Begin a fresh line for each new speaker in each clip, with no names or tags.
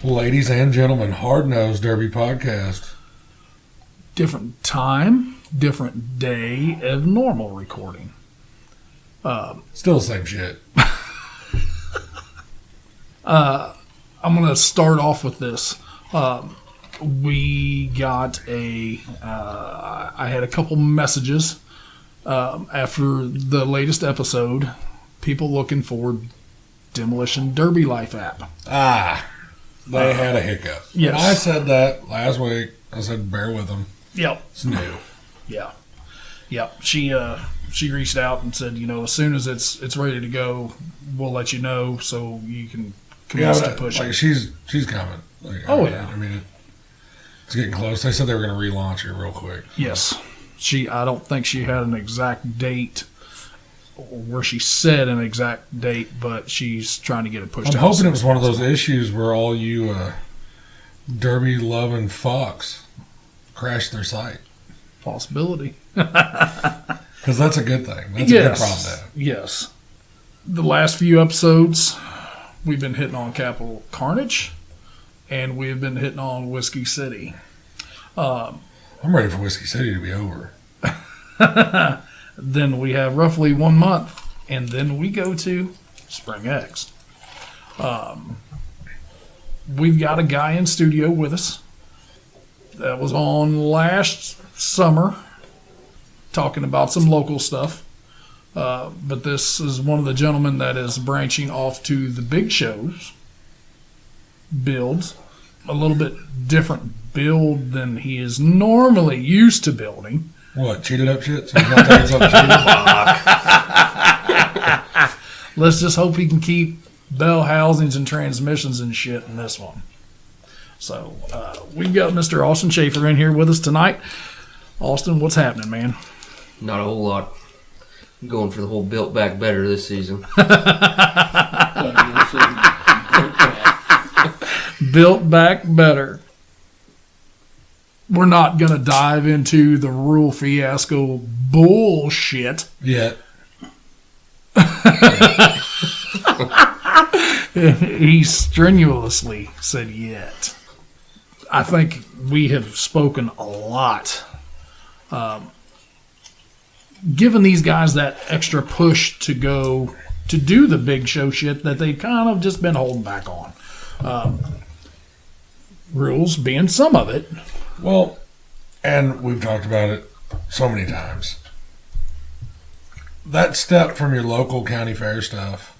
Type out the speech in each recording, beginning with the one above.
Ladies and gentlemen, Hard Nosed Derby Podcast.
Different time, different day of normal recording.
Still the same shit.
I'm going to start off with this. We got I had a couple messages after the latest episode. People looking for Demolition Derby Life app.
They had a hiccup.
Yes.
I said that last week. I said, bear with them.
Yep.
It's new.
Yeah. Yep. She reached out and said, as soon as it's ready to go, we'll let you know so you can commence to push it.
She's coming.
Yeah.
I mean, it's getting close. They said they were going to relaunch it real quick.
Yes. I don't think she had an exact date where she said an exact date, but she's trying to get it pushed out.
I'm hoping it was one of those issues where all you Derby loving fucks crash their site.
Possibility.
Because that's a good thing. That's a good problem to have.
Yes. The last few episodes, we've been hitting on Capital Carnage, and we've been hitting on Whiskey City.
I'm ready for Whiskey City to be over.
Then we have roughly 1 month, and then we go to Spring X. We've got a guy in studio with us that was on last summer talking about some local stuff. But this is one of the gentlemen that is branching off to the big shows, builds, a little bit different build than he is normally used to building.
What, cheated up shit? So he's not taking something cheated?
Let's just hope he can keep bell housings and transmissions and shit in this one. So we've got Mr. Austin Schaefer in here with us tonight. Austin, what's happening, man?
Not a whole lot. I'm going for the whole built back better this season.
Built back better. We're not going to dive into the rural fiasco bullshit.
Yet.
He strenuously said yet. I think we have spoken a lot. Giving these guys that extra push to go to do the big show shit that they've kind of just been holding back on. Rules being some of it.
Well, and we've talked about it so many times. That step from your local county fair stuff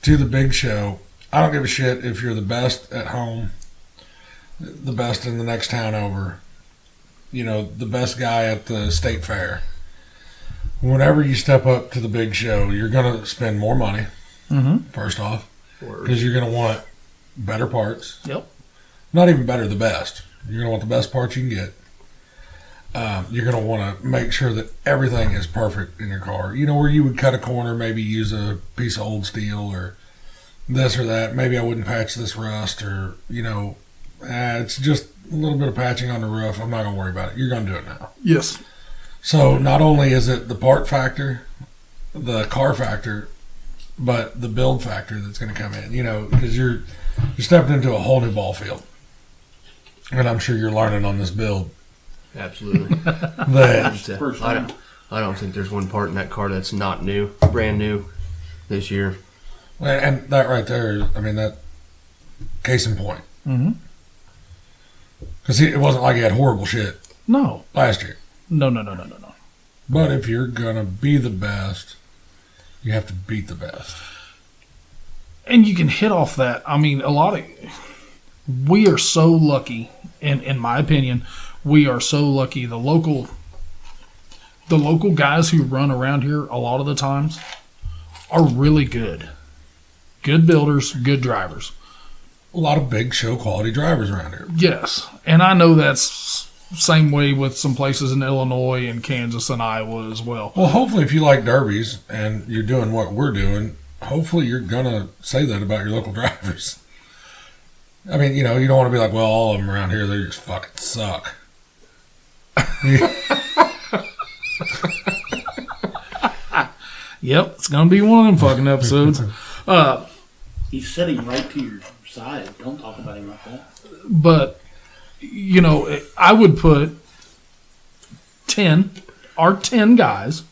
to the big show, I don't give a shit if you're the best at home, the best in the next town over, the best guy at the state fair. Whenever you step up to the big show, you're going to spend more money, first off, because you're going to want better parts.
Yep.
Not even better, the best. You're going to want the best parts you can get. You're going to want to make sure that everything is perfect in your car. Where you would cut a corner, maybe use a piece of old steel or this or that. Maybe I wouldn't patch this rust or, it's just a little bit of patching on the roof. I'm not going to worry about it. You're going to do it now.
Yes.
So not only is it the part factor, the car factor, but the build factor that's going to come in, because you're stepping into a whole new ball field. And I'm sure you're learning on this build.
Absolutely.
That
I don't think there's one part in that car that's not new, brand new this year.
And that right there, that case in point.
Mm-hmm.
Because it wasn't like he had horrible shit last year.
No.
But if you're going to be the best, you have to beat the best.
And you can hit off that. We are so lucky, in my opinion, we are so lucky. The local guys who run around here a lot of the times are really good. Good builders, good drivers.
A lot of big show quality drivers around here.
Yes. And I know that's same way with some places in Illinois and Kansas and Iowa as well.
Well, hopefully if you like derbies and you're doing what we're doing, hopefully you're going to say that about your local drivers. You don't want to be like, well, all of them around here, they just fucking suck.
Yep, it's going to be one of them fucking episodes.
He's sitting right to your excited. Don't talk about him like that.
But, I would put 10 guys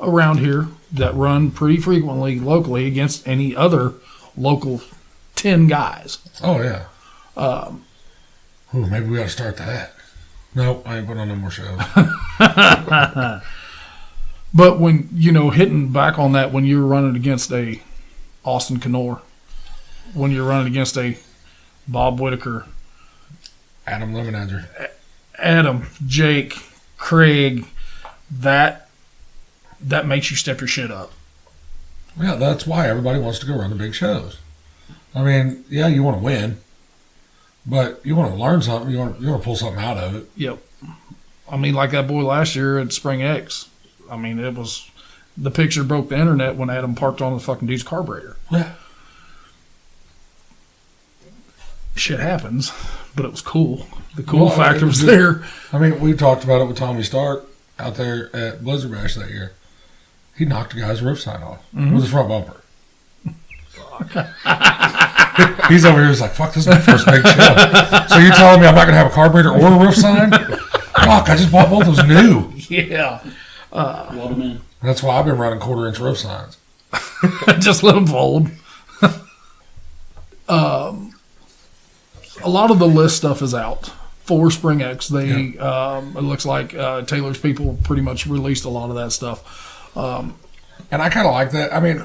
around here that run pretty frequently locally against any other local 10 guys.
Oh, yeah. Maybe we ought to start that. Nope, I ain't putting on no more shows.
But when, hitting back on that, when you're running against a Austin Knorr, when you're running against a Bob Whitaker,
Adam Lemonadzer.
Adam, Jake, Craig, that makes you step your shit up.
Yeah, that's why everybody wants to go run the big shows. I mean, yeah, you want to win, but you want to learn something. You want to pull something out of it.
Yep. I mean, like that boy last year at Spring X. I mean, it was the picture broke the internet when Adam parked on the fucking dude's carburetor.
Yeah.
Shit happens, but it was cool. The cool factor was there.
I mean, we talked about it with Tommy Stark out there at Blizzard Bash that year. He knocked a guy's roof sign off with his front bumper. He's over here. He's like, "Fuck, this is my first big show." So you're telling me I'm not gonna have a carburetor or a roof sign? Fuck, I just bought both those new.
Yeah.
Waterman.
That's why I've been running 1/4-inch roof signs.
Just let them fold. A lot of the list stuff is out for Spring X. It looks like Taylor's people pretty much released a lot of that stuff.
And I kind of like that. I mean,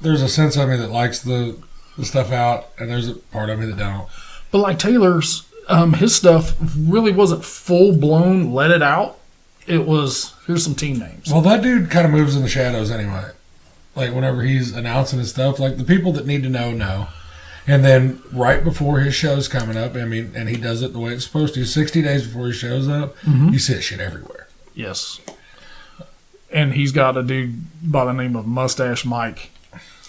there's a sense of me that likes the stuff out, and there's a part of me that don't.
But like Taylor's, his stuff really wasn't full blown. Let it out. It was, here's some team names.
Well, that dude kind of moves in the shadows anyway. Like whenever he's announcing his stuff, like the people that need to know. And then right before his show's coming up, I mean, and he does it the way it's supposed to. 60 days before he shows up, you see that shit everywhere.
Yes. And he's got a dude by the name of Mustache Mike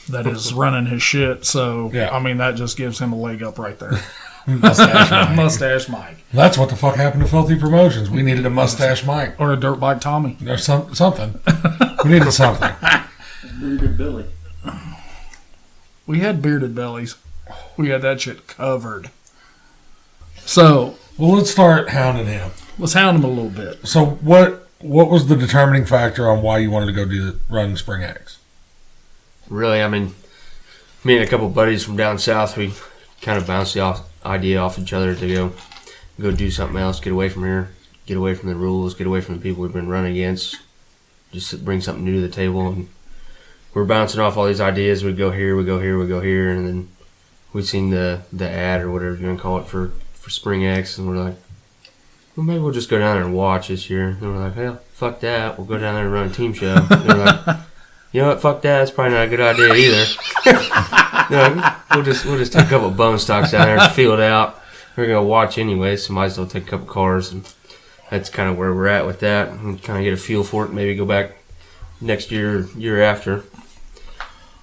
that is running his shit. So,
yeah.
I mean, that just gives him a leg up right there.
Mustache Mike.
Mustache Mike.
That's what the fuck happened to Filthy Promotions. We needed a Mustache Mike.
Or a Dirt Bike Tommy.
Or something. We needed something.
Bearded Billy.
We had bearded bellies. We had that shit covered. So,
well, let's start hounding him.
Let's hound him a little bit.
So, what was the determining factor on why you wanted to go run Spring X?
Really, I mean, me and a couple buddies from down south, we kind of bounced the idea off each other to go do something else, get away from here, get away from the rules, get away from the people we've been running against, just bring something new to the table. And we're bouncing off all these ideas. We go here, we go here, we go here, and then we seen the ad or whatever you're going to call it for Spring X, and we're like, well, maybe we'll just go down there and watch this year. And we're like, hell, fuck that. We'll go down there and run a team show. And we're like, you know what, fuck that. That's probably not a good idea either. We'll just take a couple of bone stocks down there and feel it out. We're going to watch anyway, so might as well take a couple cars. And that's kind of where we're at with that. And kind of get a feel for it, maybe go back next year after.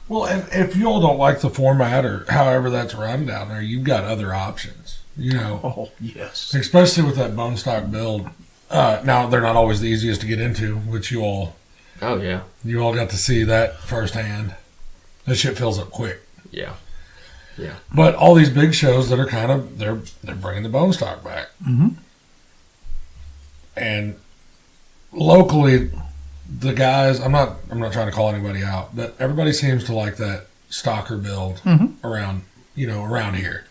Well, and if you all don't like the format or however that's run down there, you've got other options,
Oh, yes.
Especially with that bone stock build. Now, they're not always the easiest to get into, which you all got to see that firsthand. That shit fills up quick.
Yeah.
But all these big shows that are kind of, they're bringing the bone stock back.
Mm-hmm.
And locally, the guys, I'm not trying to call anybody out, but everybody seems to like that stocker build around here.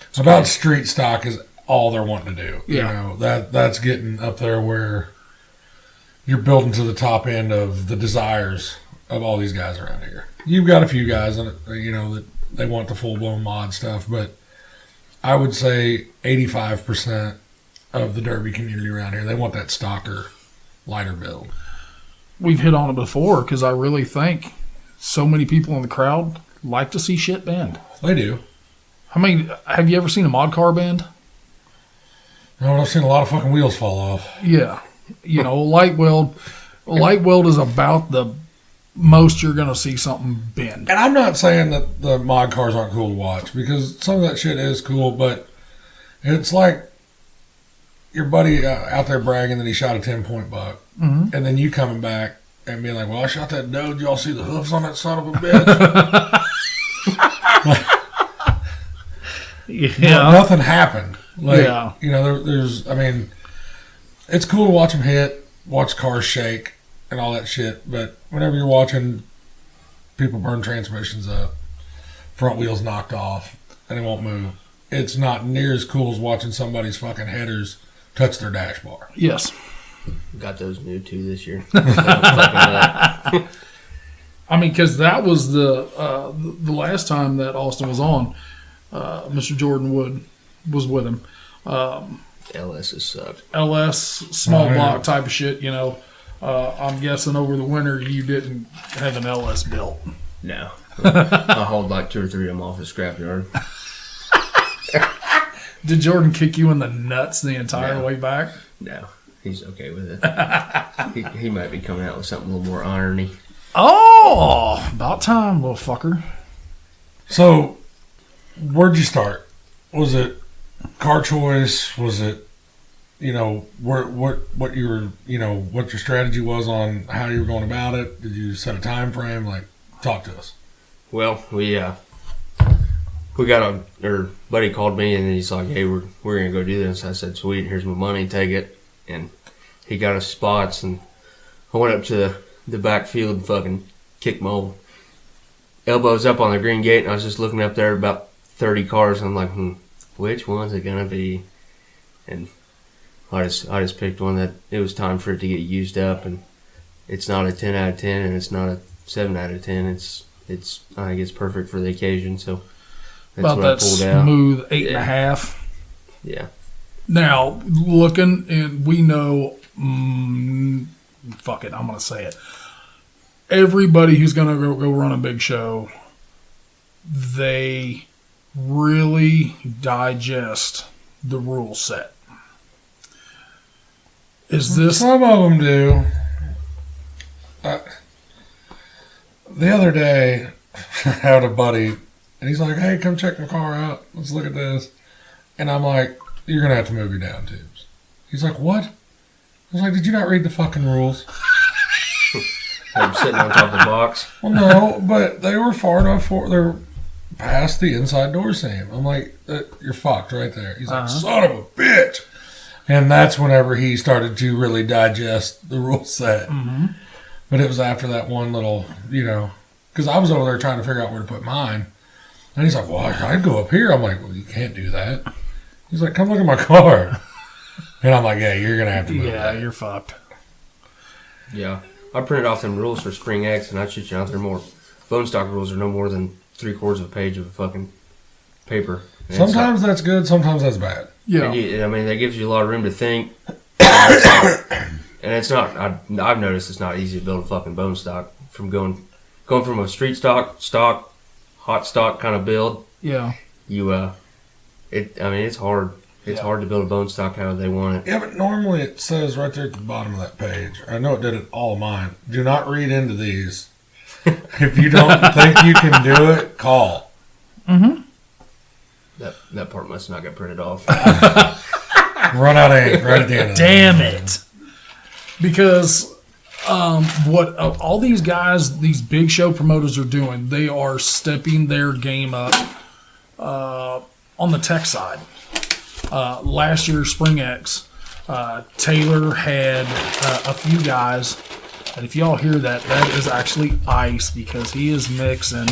It's about street stock is all they're wanting to do.
Yeah.
That's getting up there where you're building to the top end of the desires of all these guys around here. You've got a few guys that they want the full-blown mod stuff, but I would say 85% of the derby community around here, they want that stocker lighter build.
We've hit on it before because I really think so many people in the crowd like to see shit bend.
They do.
I mean, have you ever seen a mod car bend?
No, I've seen a lot of fucking wheels fall off.
Yeah. Light weld is about the most you're going to see something bend.
And I'm not saying that the mod cars aren't cool to watch, because some of that shit is cool, but it's like your buddy out there bragging that he shot a 10-point buck, and then you coming back and being like, well, I shot that doe. Did y'all see the hoofs on that son of a bitch?
Yeah.
Nothing happened. Like,
Yeah.
you know, I mean, it's cool to watch them hit, watch cars shake, and all that shit. But whenever you're watching people burn transmissions up, front wheels knocked off, and it won't move, it's not near as cool as watching somebody's fucking headers touch their dash bar.
Yes.
Got those new too this year.
I mean, because that was the last time that Austin was on. Mr. Jordan Wood was with him.
LS has sucked.
LS, small
Oh, yeah.
block type of shit, you know. I'm guessing over the winter you didn't have an LS built.
No. I hauled like 2 or 3 of them off the scrapyard.
Did Jordan kick you in the nuts the entire
No.
way back?
No. He's okay with it. he might be coming out with something a little more irony.
Oh, about time, little fucker.
So, where'd you start? Was it car choice? Was it, you know, what your strategy was on how you were going about it? Did you set a time frame? Like, talk to us.
Well, we got our buddy called me and he's like, "Hey, we're gonna go do this." I said, "Sweet, here's my money, take it." And he got us spots, and I went up to the backfield and fucking kicked my old elbows up on the green gate, and I was just looking up there about 30 cars, and I'm like, which one's it gonna be? And I just picked one that it was time for it to get used up, and it's not a 10 out of 10, and it's not a 7 out of 10. It's I think it's perfect for the occasion, so that's
About
what
that
I pulled out.
smooth 8.5.
Yeah.
Now, looking, and we know, fuck it, I'm going to say it. Everybody who's going to go run a big show, they really digest the rule set. Is this...
Some of them do. The other day, I had a buddy, and he's like, "Hey, come check my car out. Let's look at this." And I'm like, "You're going to have to move your down tubes." He's like, "What?" I was like, "Did you not read the fucking rules?"
I'm sitting on top of the box.
Well, no, but they were far enough they're past the inside door seam. I'm like, "You're fucked right there." He's like, "Son of a bitch." And that's whenever he started to really digest the rule set.
Mm-hmm.
But it was after that one little, because I was over there trying to figure out where to put mine. And he's like, "Well, I'd go up here." I'm like, "Well, you can't do that." He's like, "Come look at my car." And I'm like, "Yeah, you're going to have to move
Yeah,
that."
you're fucked.
Yeah. I printed off them rules for Spring X, and I shoot you out there more. Bone stock rules are no more than 3/4 of a page of fucking paper. And
Sometimes that's good, sometimes that's bad.
Yeah.
that gives you a lot of room to think. And it's not. I've noticed it's not easy to build a fucking bone stock from going from a street stock, hot stock kind of build.
Yeah.
It's hard. It's
Yeah.
hard to build a bone stock how they want it.
Yeah, but normally it says right there at the bottom of that page. I know it did it all of mine. Do not read into these. If you don't think you can do it, call.
Mm-hmm.
That part must not get printed off.
Run out of ink right at the end of
Damn it. Because what all these guys, these big show promoters are doing, they are stepping their game up on the tech side. Last year, Spring X, Taylor had a few guys, and if y'all hear that, that is actually ice because he is mixing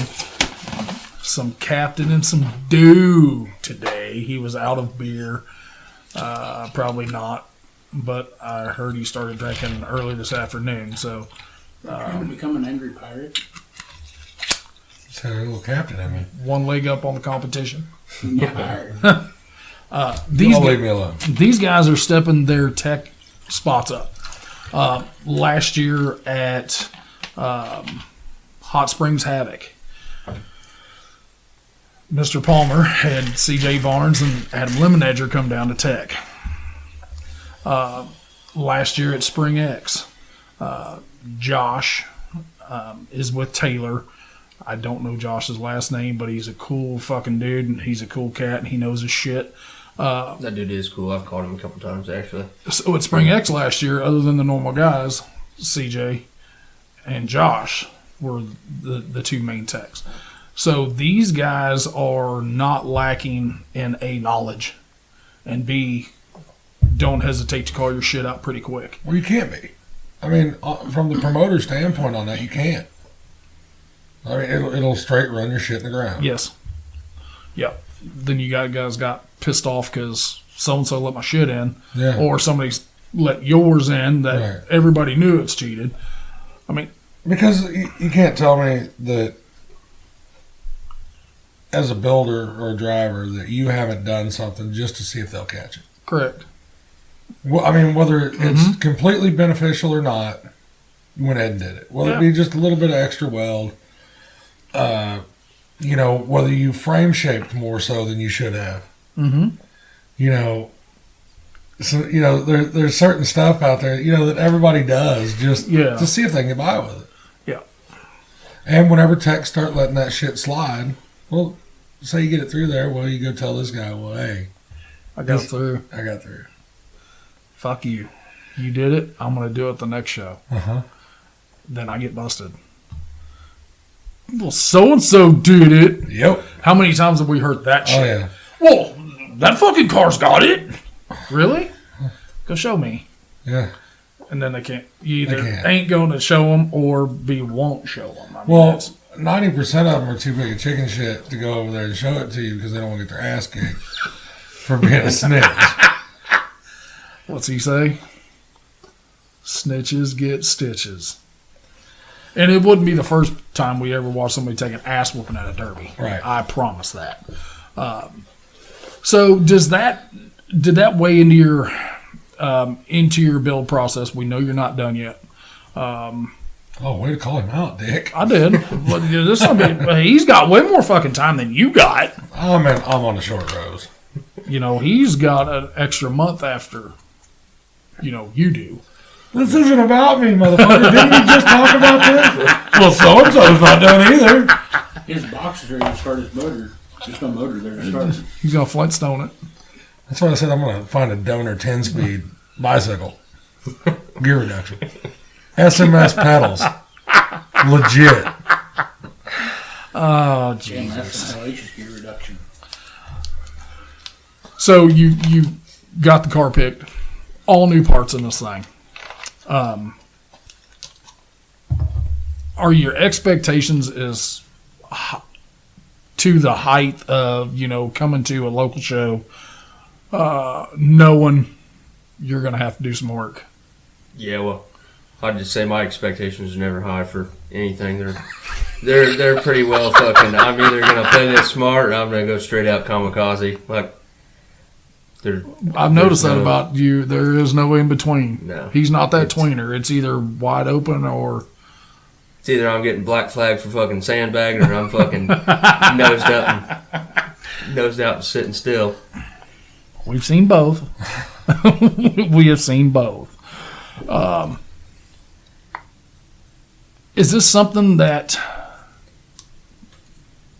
some Captain and some Dew today. He was out of beer. Probably not, but I heard he started drinking early this afternoon. So
Trying to become an angry pirate.
Just had a little captain in me.
one leg up on the competition.
Yeah.
These
Don't leave me alone.
these guys are stepping their tech spots up. Last year at Hot Springs Havoc, Mr. Palmer had CJ Barnes and Adam Lemonedger come down to tech. Last year at Spring X, Josh is with Taylor. I don't know Josh's last name, but he's a cool fucking dude, and he's a cool cat, and he knows his shit.
That dude is cool. I've called him a couple times actually.
So at Spring X last year, other than the normal guys, CJ and Josh were the two main techs. So these guys are not lacking in A, knowledge, and B, don't hesitate to call your shit out pretty quick.
Well, you can't be. I mean, from the promoter standpoint on that, you can't. I mean, it'll straight run your shit in the ground.
Yes. Yep. Then you guys got pissed off because so-and-so let my shit in,
Yeah.
or somebody's let yours in that
Right.
everybody knew it's cheated. I mean,
Because you can't tell me that as a builder or a driver that you haven't done something just to see if they'll catch it.
correct.
Well, I mean, whether it's completely beneficial or not, you went ahead and did it. Whether it be just a little bit of extra weld, whether you frame shaped more so than you should have.
Mm-hmm.
There's certain stuff out there, that everybody does just
Yeah.
to see if they can get by with it.
Yeah.
And whenever techs start letting that shit slide, well, say you get it through there, well, you go tell this guy, well, hey,
I got through.
I got through.
Fuck you. You did it. I'm going to do it the next show.
Uh-huh.
Then I get busted. Well, so-and-so did it.
Yep.
How many times have we heard that shit?
Oh, yeah.
Well, that fucking car's got it. Really? Go show me.
Yeah.
And then they can't. You either
They can't.
ain't going to show them or B, won't show them. I mean,
Well,
that's-
90% of them are too big of chicken shit to go over there and show it to you because they don't want to get their ass kicked for being a snitch.
what's he say? Snitches get stitches. And it wouldn't be the first time we ever watched somebody take an ass whooping at a derby.
Right.
I promise that. So did that weigh into your build process? We know you're not done yet.
Oh, way to call him out, Dick.
I did. But he's got way more fucking time than you got.
I'm on the short rows.
He's got an extra month after, you do.
This isn't about me, motherfucker. Didn't we just talk about this? Well, so-and-so's not done either.
His boxes are going to start his motor. There's no motor there to start.
He's going to Flintstone it.
That's why I said I'm going to find a donor 10-speed bicycle. Gear reduction. SMS pedals. Legit.
Oh,
Damn,
Jesus.
that's an hellacious gear reduction.
So you got the car picked. All new parts in this thing. Are your expectations to the height of, coming to a local show, knowing you're going to have to do some work?
Yeah, well, I'd just say my expectations are never high for anything. They're pretty well fucking. I'm either gonna play this smart or I'm gonna go straight out kamikaze.
I've noticed that
no-
about you. There is no in between.
No.
He's not that
It's-
tweener. It's either wide open or
It's either I'm getting black flag for fucking sandbagging or I'm fucking nosed out and sitting still.
we've seen both. We have seen both. Is this something that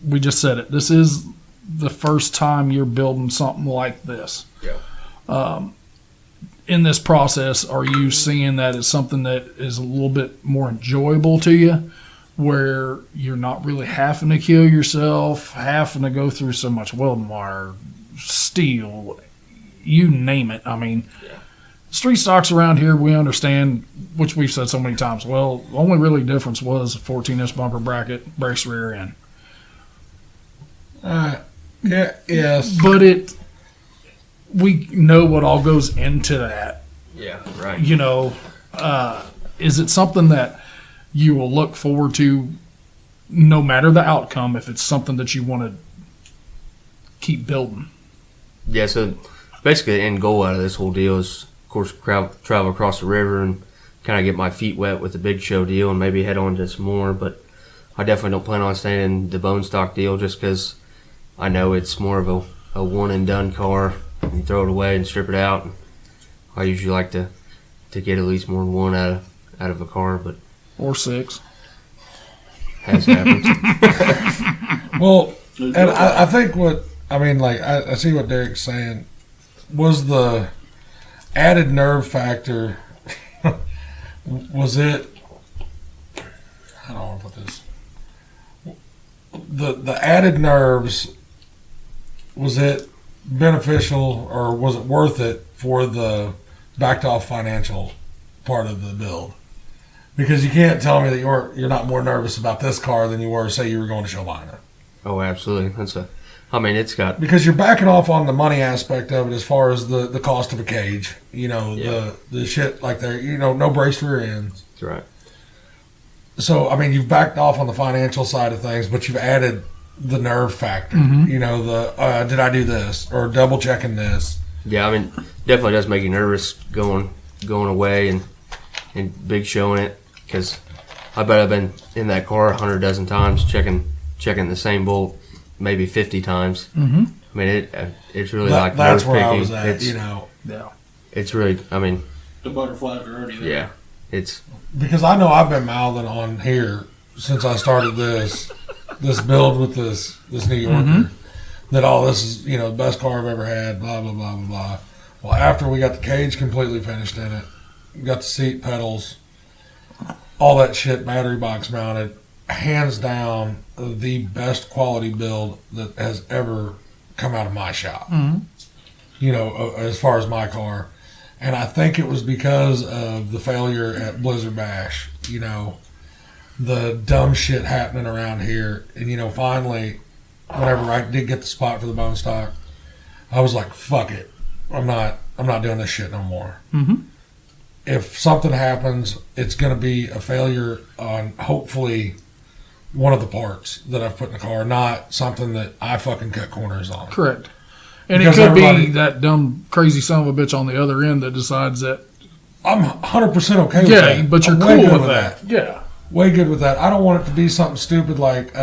we just said it? This is the first time you're building something like this.
Yeah.
In this process, are you seeing that it's something that is a little bit more enjoyable to you, where you're not really having to kill yourself, having to go through so much welding wire, steel, you name it? I mean, street stocks around here, we understand, which we've said so many times. Well, the only really difference was a 14-inch bumper bracket, brace rear end.
Yeah, yes.
But we know what all goes into that.
Yeah, right.
Is it something that you will look forward to no matter the outcome, if it's something that you want to keep building?
Yeah, so basically the end goal out of this whole deal is, of course, travel across the river and kind of get my feet wet with the big show deal and maybe head on to some more. But I definitely don't plan on staying in the bone stock deal just because I know it's more of a one and done car. You throw it away and strip it out. And I usually like to get at least more than one out of a car, but
Or 6.
has happened.
Well, and I think I see what Derek's saying. Was the added nerve factor, was it, I don't want to put this, the added nerves, was it beneficial or was it worth it for the backed off financial part of the build? Because you can't tell me that you're not more nervous about this car than you were, say, you were going to Shalina.
Oh, absolutely. It's got...
Because you're backing off on the money aspect of it as far as the cost of a cage. The shit like there, no braced rear ends.
That's right.
So, you've backed off on the financial side of things, but you've added the nerve factor. Did I do this? Or double checking this.
Yeah, definitely does make you nervous going away and big showing it, because I bet I've been in that car 100 dozen times checking the same bolt maybe 50 times.
Mm-hmm.
It's really
that's
nose
where
picking.
I was at,
Yeah.
It's really,
The butterflies are already there.
yeah, it's...
Because I know I've been mouthing on here since I started this build with this New Yorker, that this is, the best car I've ever had, blah, blah, blah, blah, blah. Well, after we got the cage completely finished in it, got the seat pedals, all that shit, battery box mounted, hands down the best quality build that has ever come out of my shop. As far as my car. And I think it was because of the failure at Blizzard Bash, the dumb shit happening around here. And finally, whenever I did get the spot for the bone stock, I was like, fuck it, I'm not doing this shit no more. If something happens, it's going to be a failure on hopefully one of the parts that I've put in the car, not something that I fucking cut corners on.
Correct. And
Because
it could be that dumb, crazy son of a bitch on the other end that decides that.
I'm 100% okay with that.
Yeah, but you're
I'm
cool
way good
with that. Yeah.
Way good with that. I don't want it to be something stupid like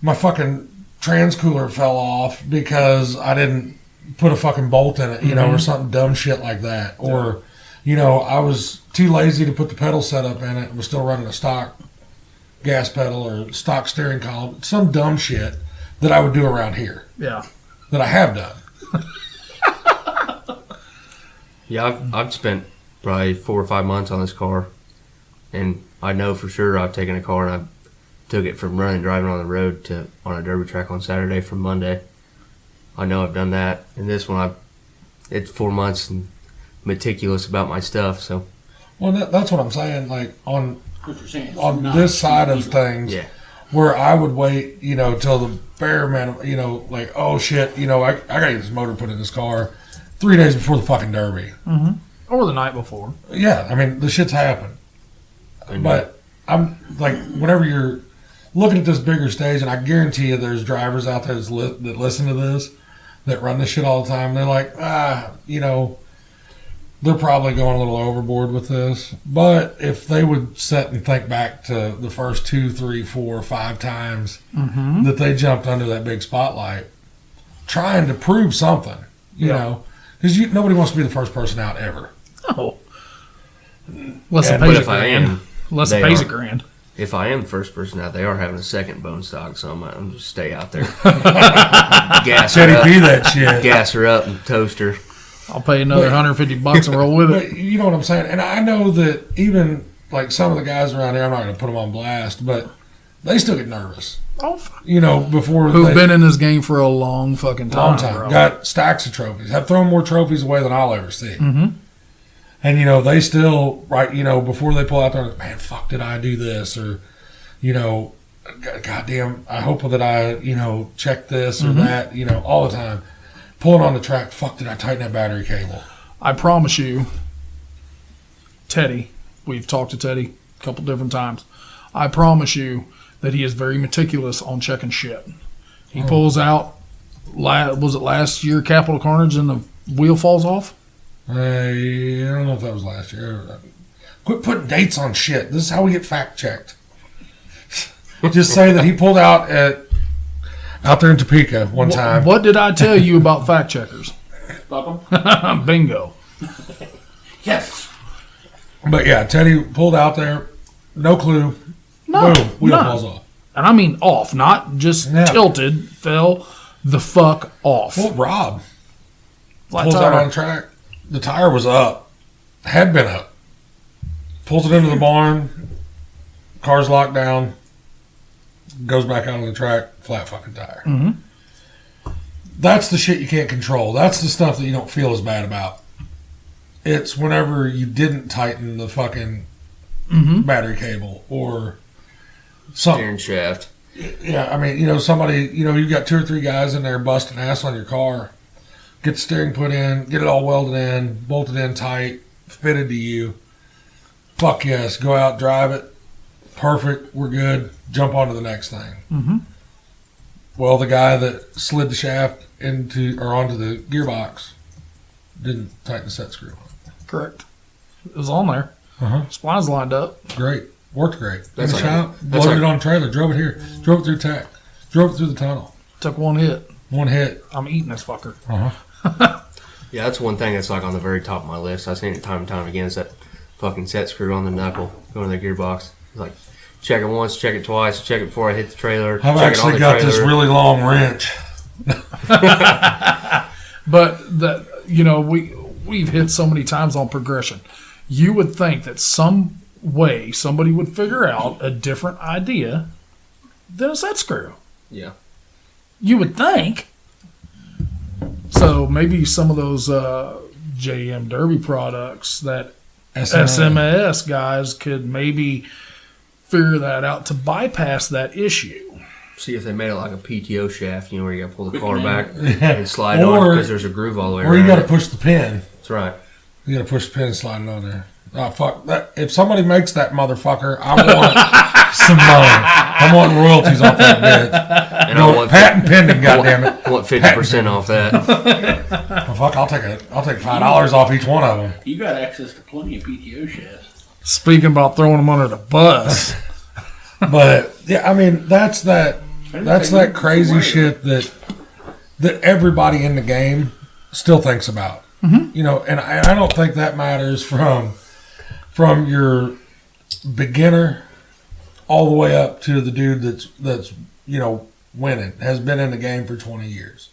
my fucking trans cooler fell off because I didn't put a fucking bolt in it, or something dumb shit like that. Or, I was too lazy to put the pedal setup in it and was still running a stock gas pedal or stock steering column. Some dumb shit that I would do around here.
Yeah.
That I have done.
Yeah, I've spent probably 4 or 5 months on this car, and I know for sure I've taken a car and I took it from driving on the road to on a derby track on Saturday from Monday. I know I've done that, and this one it's 4 months and meticulous about my stuff. So,
well, that's what I'm saying. Like on
Not
this side of things,
yeah,
where I would wait, till the bare minimum, like, oh shit, I gotta get this motor put in this car 3 days before the fucking derby.
Or the night before.
Yeah, the shit's happened. But I'm like, whenever you're looking at this bigger stage, and I guarantee you there's drivers out there that listen to this, that run this shit all the time, they're like, they're probably going a little overboard with this. But if they would sit and think back to the first 2, 3, 4, 5 times that they jumped under that big spotlight, trying to prove something, because nobody wants to be the first person out ever.
Oh. Unless it
but
pays
if
a
I
grand.
am,
Unless it
they
pays
are.
a grand.
if I am the first person out, they are having a second bone stock, so I'm just stay out there. Gas her
Teddy
up,
P that shit.
gas her up and toast her.
I'll pay another $150 and roll with it.
But you know what I'm saying? And I know that even like some of the guys around here, I'm not going to put them on blast, but they still get nervous.
Oh, fuck.
Before
Who've been in this game for a long fucking time,
long time.
bro.
Got stacks of trophies. Have thrown more trophies away than I'll ever see.
Mm-hmm.
And, they still, before they pull out there, man, fuck, did I do this? Or, goddamn, I hope that I, check this or that, all the time. Pulling on the track, fuck, did I tighten that battery cable?
I promise you, Teddy, we've talked to Teddy a couple different times. I promise you that he is very meticulous on checking shit. He pulls out, was it last year, Capital Carnage, and the wheel falls off?
I don't know if that was last year. Quit putting dates on shit. This is how we get fact checked. Just say that he pulled out out there in Topeka one time.
What did I tell you about fact checkers?
Fuck 'em.
Bingo.
Yes.
But yeah, Teddy pulled out there, no clue.
No,
Boom, wheel
none.
falls off.
And I mean off, not just tilted, fell the fuck off.
Well, Rob
Flat
pulls
tire.
out on the track. The tire was up, had been up. Pulls it into the barn. Car's locked down. goes back out on the track, flat fucking tire. That's the shit you can't control. That's the stuff that you don't feel as bad about. It's whenever you didn't tighten the fucking battery cable or something.
Steering shaft.
Yeah, I mean, you know, somebody, you know, you've got 2 or 3 guys in there busting ass on your car. Get the steering put in, get it all welded in, bolted in tight, fitted to you. Fuck yes, go out, drive it. Perfect, we're good. Jump on to the next thing. Well, the guy that slid the shaft onto the gearbox didn't tighten the set screw.
Correct. It was on there. Splines lined up.
Great, worked great.
That's
In the
like-
shop, loaded it on a trailer, drove it here, drove it through tack, drove it through the tunnel.
Took one hit.
One hit.
I'm eating this fucker.
Yeah, that's one thing that's like on the very top of my list. I've seen it time and time again. Is that fucking set screw on the knuckle going to the gearbox. Like, check it once, check it twice, check it before I hit the trailer.
I've
check it on
actually
the
got this
trailer.
really long wrench.
But that, you know, we've hit so many times on progression. You would think that some way somebody would figure out a different idea than a set screw.
Yeah.
You would think. So maybe some of those JM Derby products that SMS guys could maybe figure that out to bypass that issue.
See if they made it like a PTO shaft, you know, where you got to pull the
Quick
car
man.
back and slide on
Or-
because there's a groove all the way
Or
around.
you got to push the pin.
That's right.
You got to push the pin and slide it on there. Oh, fuck. That, if somebody makes that motherfucker, I want some money. I want royalties off that bitch.
And I want
patent pending, goddammit.
I want 50% off that.
Well, fuck, I'll take $5 off each one of them.
You got access to plenty of PTO shafts.
Speaking about throwing them under the bus.
But yeah, I mean, that's that crazy shit that everybody in the game still thinks about. You know, and I don't think that matters from your beginner all the way up to the dude that's you know, winning, has been in the game for 20 years.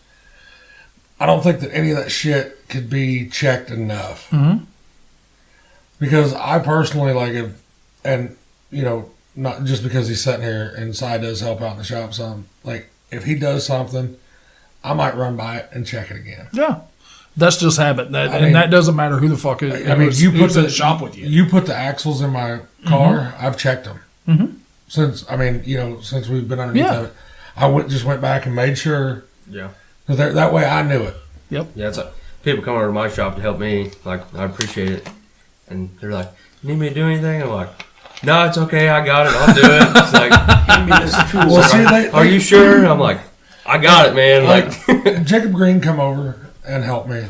I don't think that any of that shit could be checked enough. Because I personally and you know, not just because he's sitting here and Si does help out in the shop some, like, if he does something, I might run by it and check it again.
Yeah. That's just habit.
I mean-
That doesn't matter who the fuck is.
I mean, you put
who's in
the
the shop with you.
You put the axles in my car. I've checked them since. I mean, you know, since we've been underneath
Yeah.
of it. I just went back and made sure
Yeah.
that way I knew it.
Yeah, it's like people come over to my shop to help me. Like, I appreciate it. And they're like, "You need me to do anything?" I'm like, "No, it's okay. I got it. I'll do it." It's like,
Hand me this tool.
Well, see,
"Are you sure?" I'm like, "I got it, man." Like,
Jacob Green come over and helped me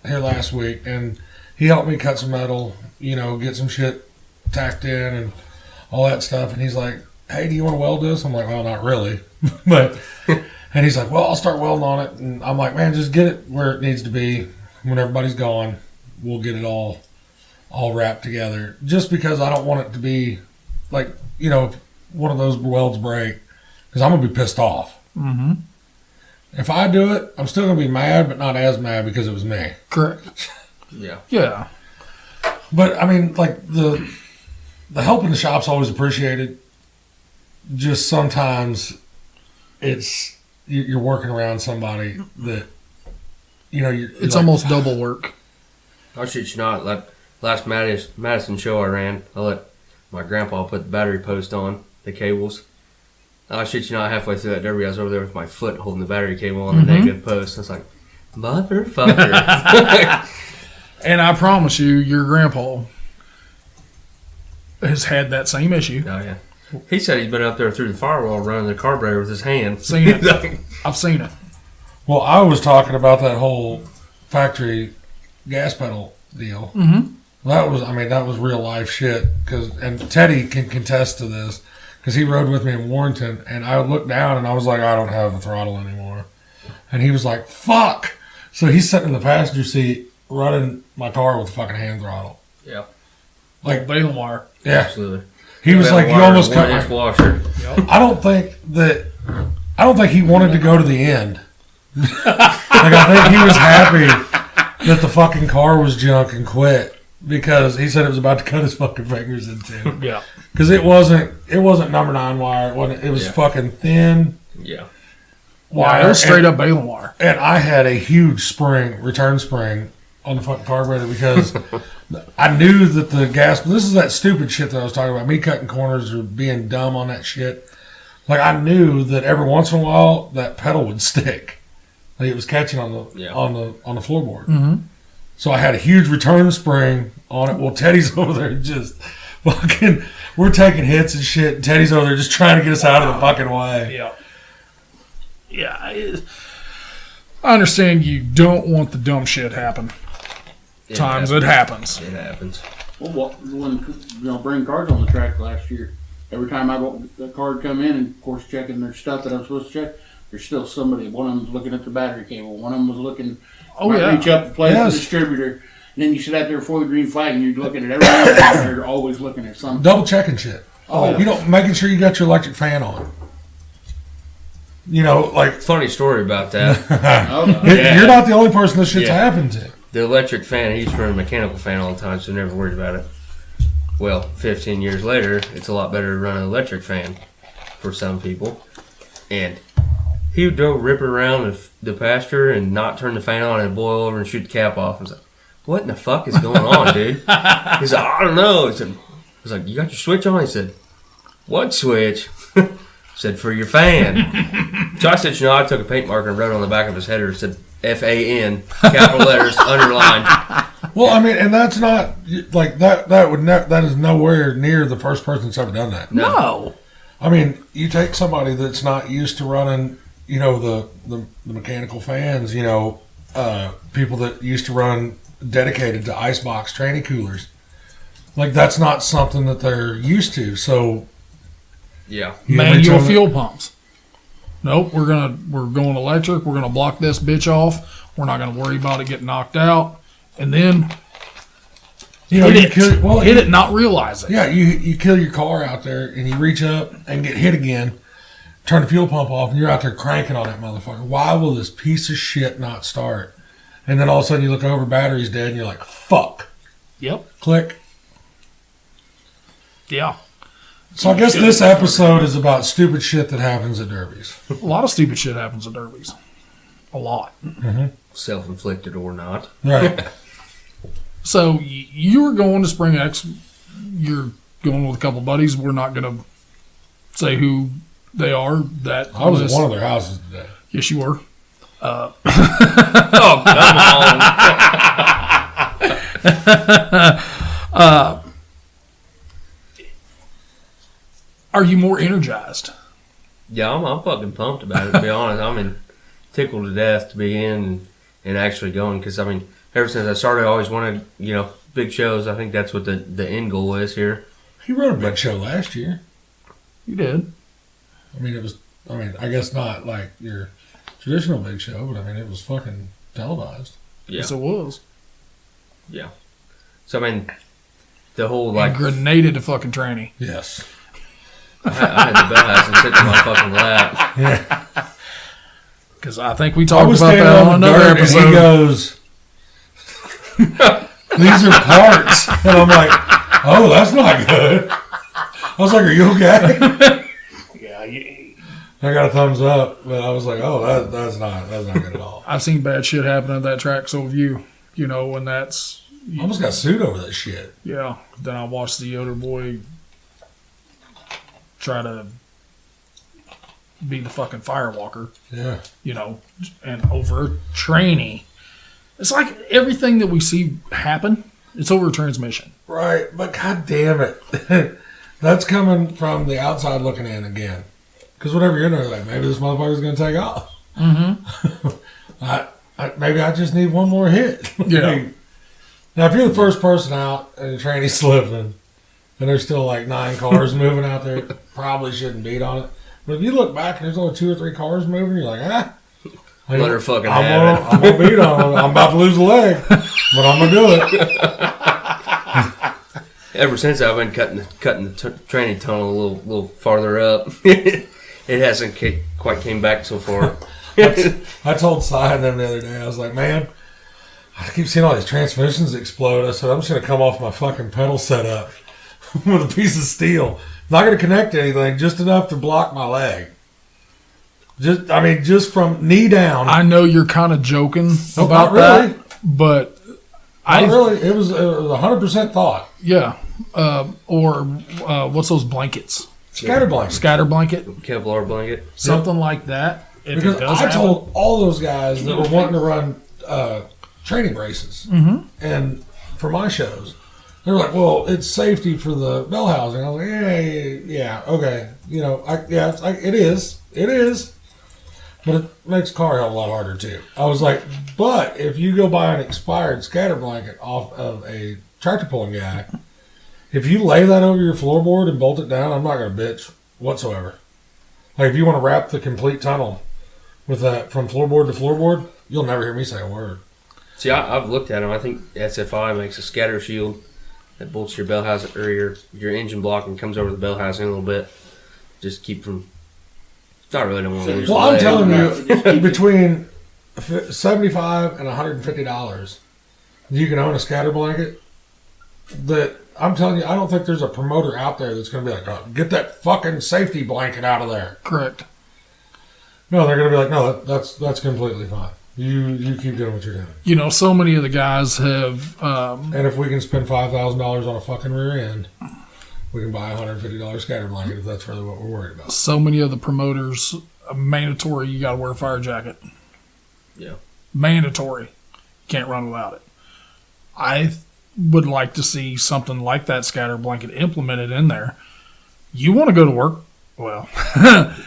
here last week, and he helped me cut some metal, you know, get some shit tacked in and all that stuff. And he's like, "Hey, do you want to weld this?" I'm like, "Well, not really," but and he's like, "Well, I'll start welding on it." And I'm like, "Man, just get it where it needs to be. When everybody's gone, we'll get it all wrapped together." Just because I don't want it to be like, you know, if one of those welds break, because I'm gonna be pissed off. If I do it, I'm still going to be mad, but not as mad because it was me.
Correct.
yeah.
Yeah.
But, I mean, like, the help in the shop's always appreciated. Just sometimes you're working around somebody that, you know,
It's almost double work.
I'll shit you not. Like, last Madison show I ran, I let my grandpa put the battery post on, the cables. I shit you not, halfway through that derby, I was over there with my foot holding the battery cable on the negative post. I was like, motherfucker.
And I promise you, your grandpa has had that same issue.
Oh, yeah. He said he's been up there through the firewall running the carburetor with his hand.
Seen it. I've seen it.
Well, I was talking about that whole factory gas pedal deal. That was real life shit. And Teddy can contest to this. Because he rode with me in Warrenton, and I looked down, and I was like, I don't have a throttle anymore. And he was like, fuck. So he's sitting in the passenger seat running my car with a fucking hand throttle.
Yeah.
Like baling wire.
Yeah.
Absolutely.
He was like, you almost cut
1-inch
my...
washer.
I don't think he wanted to go to the end. Like, I think he was happy that the fucking car was junk and quit because he said it was about to cut his fucking fingers in two.
Yeah.
Because it wasn't number 9 wire. It was fucking thin
Yeah.
wire.
It was straight up baling wire.
And I had a huge return spring on the fucking carburetor because I knew that the gas. This is that stupid shit that I was talking about. Me cutting corners or being dumb on that shit. Like I knew that every once in a while that pedal would stick. Like it was catching on the floorboard.
Mm-hmm.
So I had a huge return spring on it. Well, Teddy's over there just fucking. We're taking hits and shit. And Teddy's over there just trying to get us out of the fucking way.
Yeah. Yeah. I understand you don't want the dumb shit happen. It happens.
It happens.
Well, when bring cars on the track last year, every time the car would come in, and of course checking their stuff that I was supposed to check, there's still somebody. One of them was looking at the battery cable. One of them was looking. Reach up to play with the distributor. And then you sit out there before the green flag and you're looking at everything. You're always looking at something.
Double checking shit.
Oh,
yeah. Making sure you got your electric fan on.
Funny story about that.
You're not the only person this shit's happened to.
The electric fan, he used to run a mechanical fan all the time, so never worried about it. Well, 15 years later, it's a lot better to run an electric fan for some people. And he would go rip around the pasture and not turn the fan on and boil over and shoot the cap off. I was like, what in the fuck is going on, dude? He's like, I don't know. I was like, you got your switch on? He said, what switch? I said, for your fan. So I said, I took a paint marker and wrote on the back of his header. It said, FAN, capital letters, underlined.
Well, I mean, and that's not, like, that is nowhere near the first person that's ever done that.
No.
I mean, you take somebody that's not used to running, the mechanical fans, people that used to run dedicated to icebox tranny coolers. Like, that's not something that they're used to. So,
yeah,
manual fuel pumps. Nope, we're going electric. We're gonna block this bitch off. We're not gonna worry about it getting knocked out, and then hit it, not realize it.
Yeah, you kill your car out there, and you reach up and get hit again. Turn the fuel pump off, and you're out there cranking on that motherfucker. Why will this piece of shit not start? And then all of a sudden you look over, battery's dead, and you're like, fuck.
Yep.
Click.
Yeah.
So I guess this episode is about stupid shit that happens at derbies.
A lot of stupid shit happens at derbies. A lot.
Mm-hmm.
Self-inflicted or not.
Right.
So you were going to Spring X. You're going with a couple buddies. We're not going to say who they are.
I was at one of their houses today.
Yes, you were.
Oh, come on.
Are you more energized?
Yeah, I'm fucking pumped about it, to be honest. I'm tickled to death to be in and actually going because, ever since I started, I always wanted, big shows. I think that's what the end goal is here.
He run a big show last year.
You did.
I guess not like your traditional big show, but it was fucking televised.
Yeah.
Yes, it was.
Yeah. So, the whole,
And grenaded to fucking tranny.
Yes.
I had the bell house and sitting in my fucking lap.
Yeah.
Because I think we talked about that on another episode.
And he goes, these are parts. And I'm like, oh, that's not good. I was like, are you okay?
Yeah.
I got a thumbs up, but I was like, oh, that's not good at all.
I've seen bad shit happen at that track, so have you. And that's...
I almost got sued over that shit.
Yeah. Then I watched the Yoder boy try to be the fucking firewalker.
Yeah.
And over tranny. It's like everything that we see happen, it's over transmission.
Right, but god damn it. That's coming from the outside looking in again. Because whatever you're doing, like, maybe this motherfucker's going to take off.
Mm-hmm.
Maybe I just need one more hit.
Yeah.
Now, if you're the first person out and the tranny's slipping, and there's still like 9 cars moving out there, probably shouldn't beat on it. But if you look back and there's only 2 or 3 cars moving, you're like,
Let her fucking have it.
I'm going to beat on it. I'm about to lose a leg, but I'm going to do it.
Ever since I've been cutting the tranny tunnel a little farther up, it hasn't quite came back so far.
I told Cy and them the other day, I was like, man, I keep seeing all these transmissions explode. I said, I'm just going to come off my fucking pedal setup with a piece of steel. Not going to connect to anything, just enough to block my leg. Just from knee down.
I know you're kind of joking
Nope,
about
not really.
that, but
It was 100% thought.
Yeah. Or what's those blankets?
Scatter blanket.
Scatter blanket?
Kevlar blanket.
Something like that. If
Because
it does
I
happen.
told all those guys that were wanting to run training races and for my shows, they were like, "Well, it's safety for the bell housing." I was like, "Yeah, okay, it is, but it makes the car a hell of a lot harder too." I was like, "But if you go buy an expired scatter blanket off of a tractor pulling guy, if you lay that over your floorboard and bolt it down, I'm not going to bitch whatsoever. Like if you want to wrap the complete tunnel with that from floorboard to floorboard, you'll never hear me say a word."
See, I've looked at them. I think SFI makes a scatter shield that bolts your bell housing or your engine block and comes over the bell housing a little bit. Just keep from. I really don't want to lose.
Well,
the
I'm
leg.
telling you, between $75 and $150, you can own a scatter blanket. That I'm telling you, I don't think there's a promoter out there that's going to be like, "Oh, get that fucking safety blanket out of there."
Correct.
No, they're going to be like, "No, that's completely fine. You keep doing what you're doing."
So many of the guys have.
And if we can spend $5,000 on a fucking rear end, we can buy a $150 scatter blanket if that's really what we're worried about.
So many of the promoters, mandatory, you got to wear a fire jacket.
Yeah.
Mandatory. Can't run without it. I would like to see something like that scatter blanket implemented in there. You want to go to work? Well,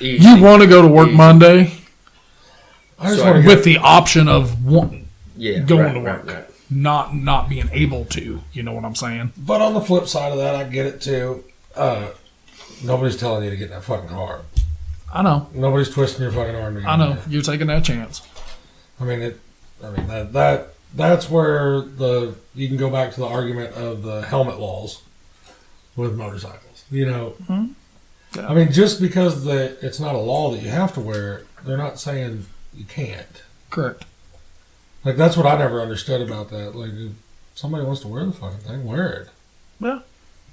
Easy.
you want to go to work
Easy.
Monday
I just
Sorry.
want to
with the option of
Yeah.
going
right,
to work,
right.
not being able to. You know what I'm saying?
But on the flip side of that, I get it too. Nobody's telling you to get in that fucking car.
I know.
Nobody's twisting your fucking arm. To get
I
in
know.
there.
You're taking that chance.
That's where you can go back to the argument of the helmet laws with motorcycles.
Yeah.
Just because it's not a law that you have to wear it, they're not saying you can't.
Correct.
Like that's what I never understood about that. Like if somebody wants to wear the fucking thing, wear it.
Yeah.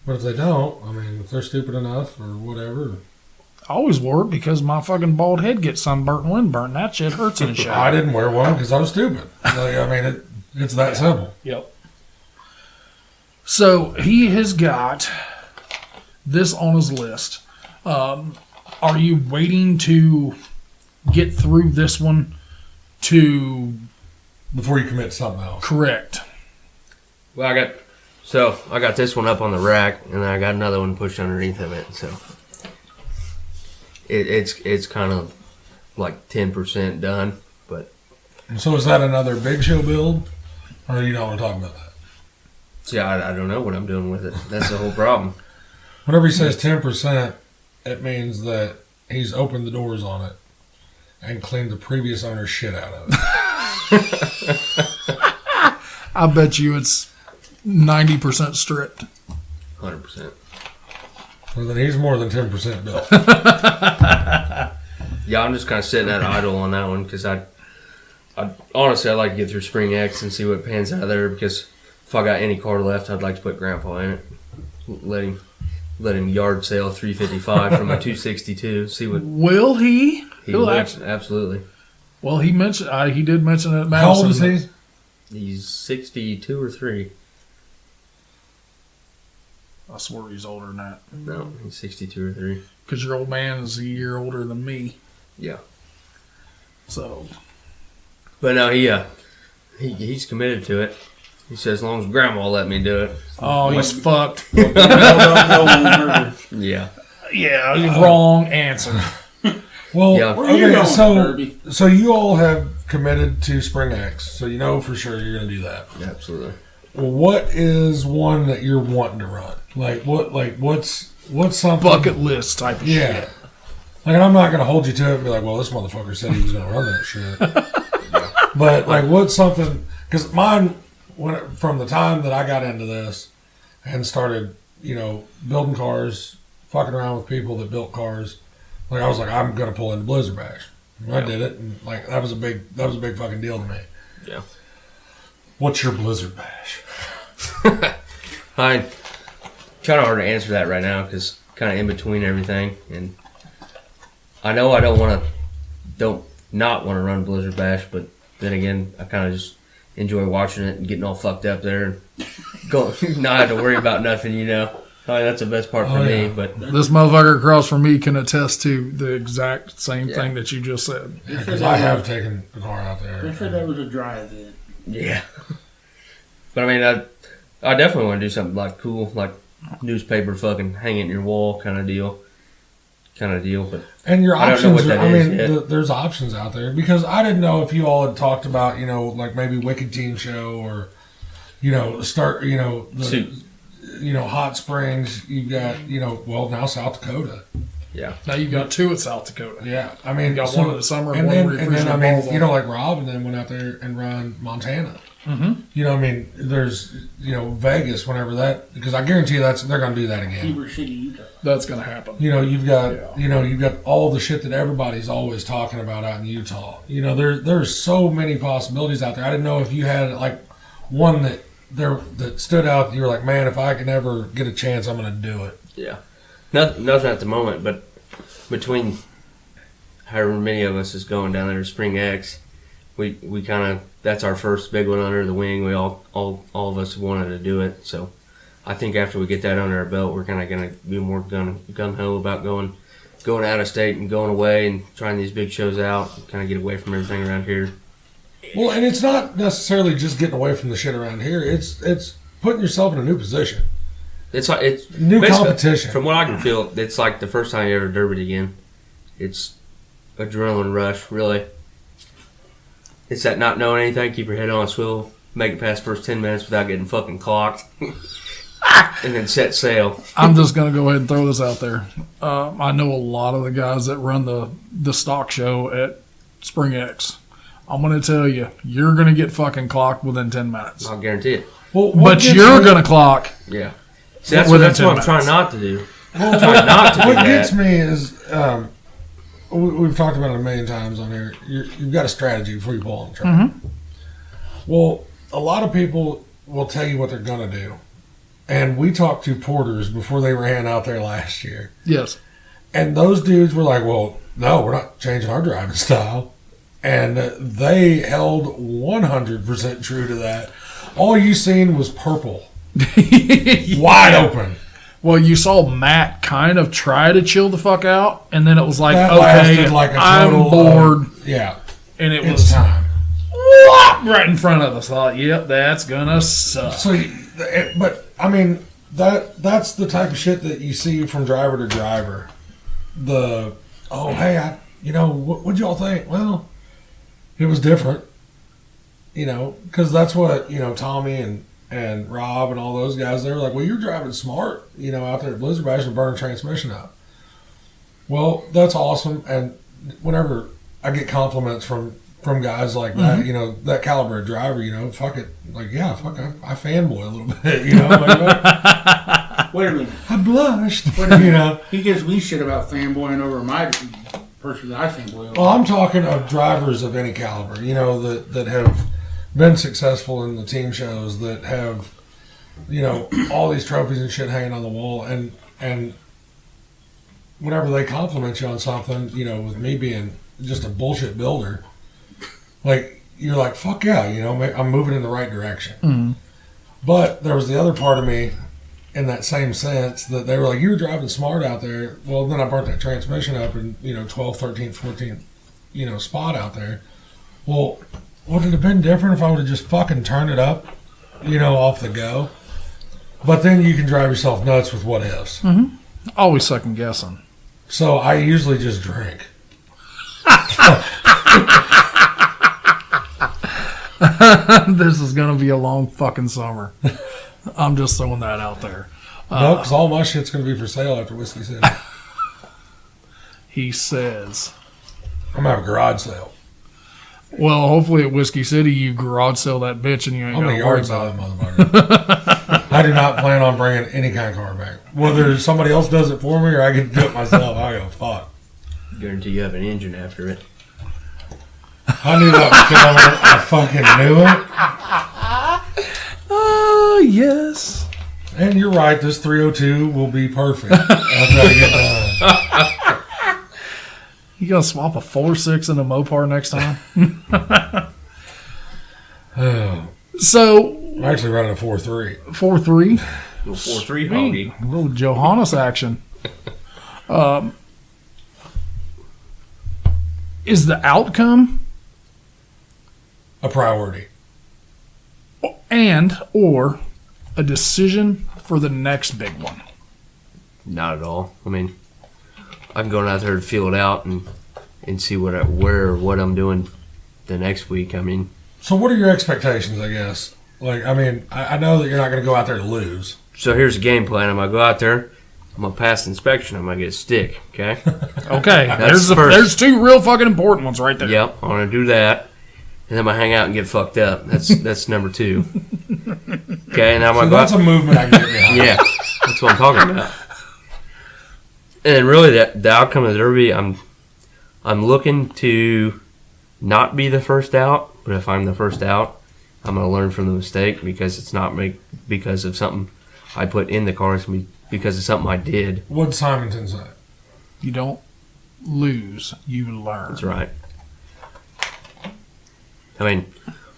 But if they don't, if they're stupid enough or whatever.
I always wore it because my fucking bald head gets sunburnt and windburnt. That shit hurts in the
I
shower.
didn't wear one because I was stupid. It's that simple.
Yep. So he has got this on his list. Are you waiting to get through this one to
Before you commit to something else.
correct?
Well, I got this one up on the rack, and then I got another one pushed underneath of it. So it's kind of like 10% done, but
So is that another big show build? Or you don't want to talk about that?
see, I don't know what I'm doing with it. That's the whole problem.
Whenever he says 10%, it means that he's opened the doors on it and cleaned the previous owner's shit out of it.
I bet you it's 90% stripped.
100%.
Well, then he's more than 10% built.
Yeah, I'm just kind of sitting at idle on that one because I honestly I'd like to get through Spring X and see what pans out of there because if I got any car left, I'd like to put Grandpa in it. Let him yard sale 355 from a 262. See what
Will he?
he
He'll
would.
act-
Absolutely.
Well, he mentioned. He did mention it at
How old
Madison.
is he?
He's 62 or 3.
I swear he's older than that.
No, he's 62 or 3.
Because your old man is a year older than me.
Yeah.
So
But no, he's committed to it. He said as long as Grandma let me do it.
oh, he's fucked.
Yeah.
Yeah, wrong answer.
Well,
Yeah.
Where are you
okay,
going, Kirby?
so you all have committed to Spring X, so you know for sure you're going to do that.
Absolutely.
Well, what is one that you're wanting to run? What's something?
Bucket list type of
Yeah.
shit.
Like, I'm not going to hold you to it and be like, well, this motherfucker said he was going to run that shit. But, what's something... Because mine, from the time that I got into this and started, building cars, fucking around with people that built cars, I was like, I'm going to pull into Blizzard Bash. And I did it, and, that was a big fucking deal to me.
Yeah.
What's your Blizzard Bash?
I kind of hard to answer that right now because kind of in between everything, and I know I don't not want to run Blizzard Bash, but then again, I kind of just enjoy watching it and getting all fucked up there and not have to worry about nothing, you know. That's the best part for me. But
this motherfucker across from me can attest to the exact same thing that you just said.
Because I have taken the car out there.
They said that was a drive-in.
Yeah. But I mean, I definitely want to do something like cool, like newspaper fucking hang it in your wall kind of deal. But
and your
I don't know
options
what that
are,
is
there's options out there because I didn't know if you all had talked about, like maybe Wicked Team Show or, start, Hot Springs. You've got, now South Dakota.
Yeah.
Now you got two at South Dakota.
Yeah. I mean,
you got one in the summer
and
one
then like Rob and then went out there and run Montana.
Mm-hmm.
There's, Vegas whenever that, because I guarantee you they're going to do that again.
Heber City, Utah.
That's going to happen.
You've got, you've got all the shit that everybody's always talking about out in Utah. There's so many possibilities out there. I didn't know if you had like one that stood out that you were like, man, if I can ever get a chance, I'm going to do it.
Yeah. Nothing at the moment, but between however many of us is going down there to Spring X, we kind of, that's our first big one under the wing. We all of us wanted to do it. So I think after we get that under our belt, we're kind of going to be more gung-ho about going out of state and going away and trying these big shows out, kind of get away from everything around here.
Well, and it's not necessarily just getting away from the shit around here. It's putting yourself in a new position.
It's
new competition.
From what I can feel, it's like the first time you ever derbied again. It's adrenaline rush, really. It's that not knowing anything, keep your head on a swivel, make it past the first 10 minutes without getting fucking clocked, and then set sail.
I'm just going to go ahead and throw this out there. I know a lot of the guys that run the stock show at Spring X. I'm going to tell you, you're going to get fucking clocked within 10 minutes.
I'll guarantee it.
Well,
but you're going to clock.
Yeah. See, that's what I'm trying not to do.
Well, what gets me is, we've talked about it a million times on here, you've got a strategy before you pull on the track.
Mm-hmm.
Well, a lot of people will tell you what they're going to do. And we talked to porters before they ran out there last year.
Yes.
And those dudes were like, well, no, we're not changing our driving style. And they held 100% true to that. All you seen was purple. Wide open.
Well, you saw Matt kind of try to chill the fuck out, and then it was like,
that
okay,
like a
I'm bored.
Yeah.
And it
it's
was
time.
Right in front of us. I thought, yep, that's going to suck.
So, but, I mean, that's the type of shit that you see from driver to driver. Hey, what'd y'all think? Well, it was different, because that's what, Tommy and Rob and all those guys, they were like, well, you're driving smart, out there at Blizzard Bash and burning transmission up. Well, that's awesome. And whenever I get compliments from guys like that,
Mm-hmm.
That caliber of driver, fuck it. Like, yeah, fuck, I fanboy a little bit, like,
Wait a minute.
I blushed,
He gives me shit about fanboying over my person that I fanboy over.
Well, I'm talking of drivers of any caliber, that have been successful in the team shows, that have, all these trophies and shit hanging on the wall, and whenever they compliment you on something, with me being just a bullshit builder, like, you're like, fuck yeah, I'm moving in the right direction.
Mm-hmm.
But there was the other part of me in that same sense that they were like, you were driving smart out there. Well, then I burnt that transmission up in, 12th, 13th, 14th, spot out there. Well, would it have been different if I would have just fucking turned it up, off the go? But then you can drive yourself nuts with what ifs.
Mm-hmm. Always second guessing.
So I usually just drink.
This is going to be a long fucking summer. I'm just throwing that out there.
No, because all my shit's going to be for sale after Whiskey City.
He says.
I'm going to have a garage sale.
Well, hopefully at Whiskey City you garage sell that bitch and you ain't
I'm
going
going
to
to
worry
yard sell
about
that motherfucker. I do not plan on bringing any kind of car back. Whether somebody else does it for me or I get to do it myself, I go, fuck.
Guarantee you have an engine after it.
I knew that was coming. I fucking knew it.
Yes.
And you're right. This 302 will be perfect after I get done.
You gonna swap a 4.6 and a Mopar next time?
Oh,
So
I'm actually running a 4.3.
4.3.
Little 4-3 hoggy.
A little Johannes action. Is the outcome
A priority.
or a decision for the next big one?
Not at all. I mean, I'm going out there to feel it out and see what I'm doing the next week. I mean,
So what are your expectations, I guess? Like, I mean, I know that you're not going to go out there to lose.
so here's the game plan. I'm going to go out there. I'm going to pass the inspection. I'm going to get a stick, okay?
Okay,
That's first.
there's two real fucking important ones right there.
Yep, I'm going to do that. And then I'm going to hang out and get fucked up. That's number 2. Okay, and I'm
So
going to go
that's
out.
a movement I can get behind.
Yeah, that's what I'm talking about. And really, the outcome of the Derby, I'm looking to not be the first out, but if I'm the first out, I'm going to learn from the mistake because it's not because of something I put in the car. It's because of something I did.
What'd Simonton say?
You don't lose, you learn.
That's right. I mean,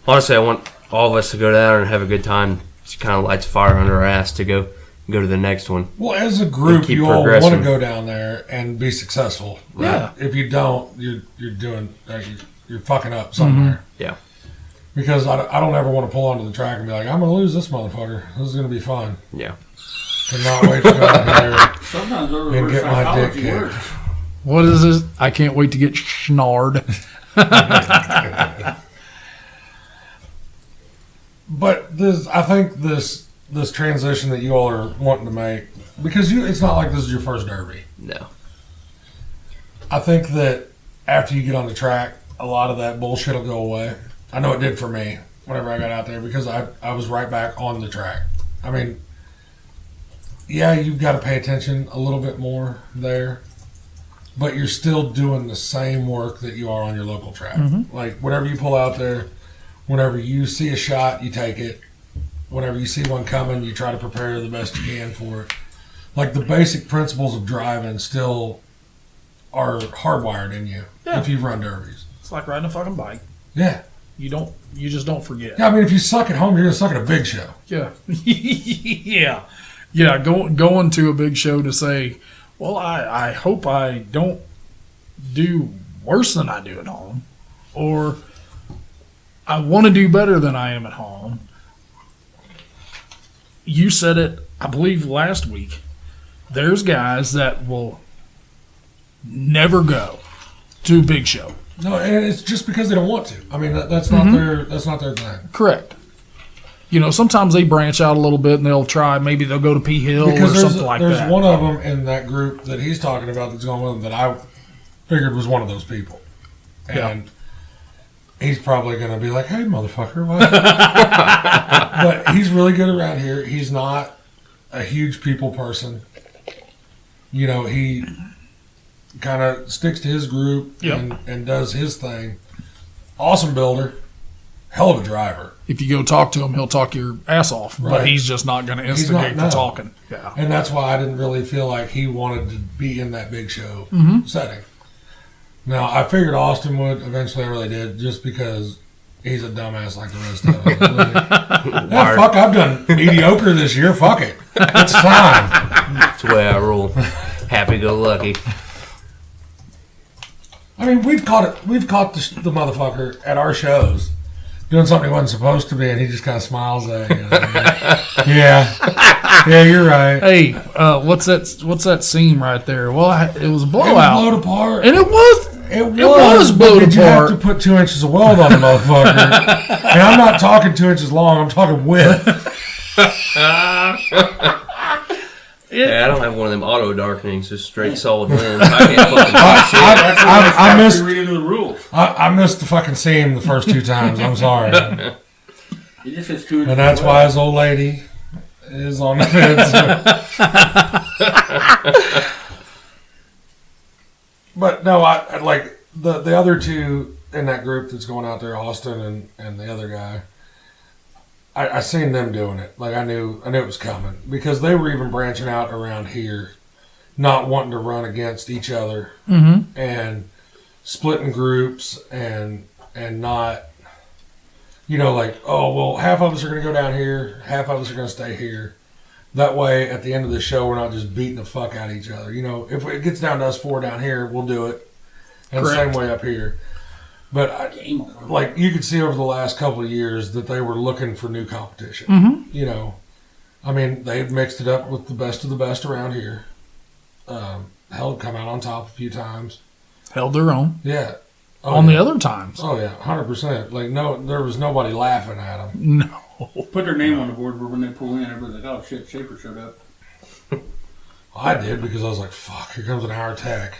honestly, I want all of us to go down there and have a good time. It kind of lights a fire under our ass to go to the next one.
Well, as a group,
keep
you all want
progressing.
to go down there and be successful.
Yeah.
If you don't, you're doing you're fucking up somewhere.
Yeah.
Because I don't ever want to pull onto the track and be like, I'm going to lose this motherfucker. This is going to be fun.
Yeah.
Cannot wait to go out here
Sometimes those
and
reverse
get my dick
psychology
kicked.
works.
What is this? I can't wait to get schnarred.
But I think this transition that you all are wanting to make, because it's not like this is your first Derby.
No.
I think that after you get on the track, a lot of that bullshit will go away. I know it did for me whenever I got out there because I was right back on the track. I mean, yeah, you've got to pay attention a little bit more there, but you're still doing the same work that you are on your local track. Like, whenever you pull out there, whenever you see a shot, you take it. Whenever you see one coming, you try to prepare the best you can for it. Like, the basic principles of driving still are hardwired in you
Yeah.
if you've run derbies.
It's like riding a fucking bike.
Yeah.
You just don't forget.
Yeah, I mean, if you suck at home, you're going to suck at a big show.
Yeah. Yeah. Going to a big show to say, well, I hope I don't do worse than I do at home, or I want to do better than I am at home. You said it, I believe, last week. There's guys that will never go to a big show.
No, and it's just because they don't want to. I mean, that's not their thing.
Correct. You know, sometimes they branch out a little bit and they'll try. Maybe they'll go to P Hill
Because
or something like
there's
that.
one of them in that group that he's talking about that's going with him that I figured was one of those people. And he's probably going to be like, hey, motherfucker, what? But he's really good around here. He's not a huge people person. You know, he kind of sticks to his group and does his thing. Awesome builder. Hell of a driver.
If you go talk to him, he'll talk your ass off.
Right.
But he's just not going to instigate the
no.
talking. Yeah.
And that's why I didn't really feel like he wanted to be in that big show setting. Now, I figured Austin would. Eventually, I really did, just because he's a dumbass like the rest of them. Yeah, fuck, I've done mediocre this year. Fuck it. It's fine.
That's the way I roll. Happy-go-lucky.
I mean, we've caught the motherfucker at our shows doing something he wasn't supposed to be, and he just kind of smiles at you. Yeah, you're right.
Hey, what's that scene right there? Well, it was a
It
blowout.
was blowed apart.
And it was.
It
was
but
blowed
did you have
apart.
to put 2 inches of weld on the motherfucker? And I'm not talking 2 inches long. I'm talking width.
Yeah, I don't have one of them auto darkenings, just straight solid lens. I can't fucking see shit.
That's why
I
I have
missed-
to read into the rules.
I missed the fucking seam the first 2 times. I'm sorry.
He just says 2 inches.
And that's why his old lady is on the fence. But no, I like the other two in that group that's going out there, Austin and the other guy. I seen them doing it. Like I knew it was coming because they were even branching out around here, not wanting to run against each other and splitting groups and not, like, oh well, half of us are going to go down here, half of us are going to stay here. That way, at the end of the show, we're not just beating the fuck out of each other. If it gets down to us 4 down here, we'll do it, and the same way up here. But you could see over the last couple of years that they were looking for new competition. They had mixed it up with the best of the best around here. Come out on top a few times.
Held their own.
Yeah.
The other times.
Oh yeah, 100%. Like there was nobody laughing at them.
No.
Put their name on the board where when they pull in, everybody's like, "Oh shit, Schaefer showed up."
I did because I was like, "Fuck, here comes an hour tech."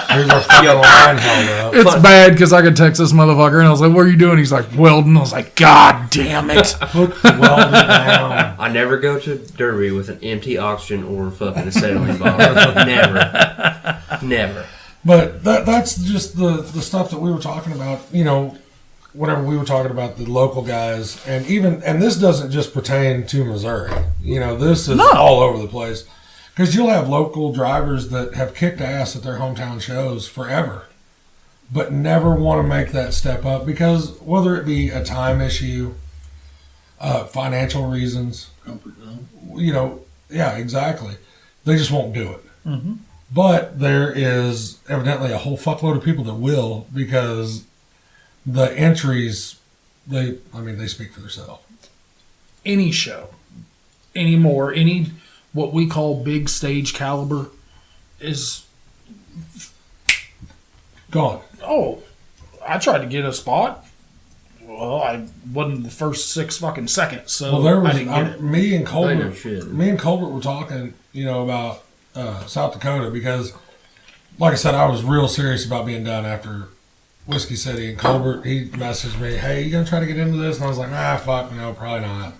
Here's our fucking line held up.
It's bad because I could text this motherfucker and I was like, "What are you doing?" He's like, "Welding." I was like, "God damn it!"
Put the welding down.
I never go to Derby with an empty oxygen or fucking acetylene bottle. Never.
But that's just the stuff that we were talking about. Whenever we were talking about the local guys, and this doesn't just pertain to Missouri. This is all over the place. Because you'll have local drivers that have kicked ass at their hometown shows forever, but never want to make that step up because whether it be a time issue, financial reasons,
Comfort zone.
Yeah, exactly. They just won't do it. Mm-hmm. But there is evidently a whole fuckload of people that will because the entries, they speak for themselves.
Any show, anymore, what we call big stage caliber is
gone.
Oh, I tried to get a spot. Well, I wasn't the first 6 fucking seconds, so I didn't get it.
Me and Colbert were talking, about South Dakota because, like I said, I was real serious about being done after Whiskey City. And Colbert, he messaged me, "Hey, you gonna try to get into this?" And I was like, fuck, no, probably not.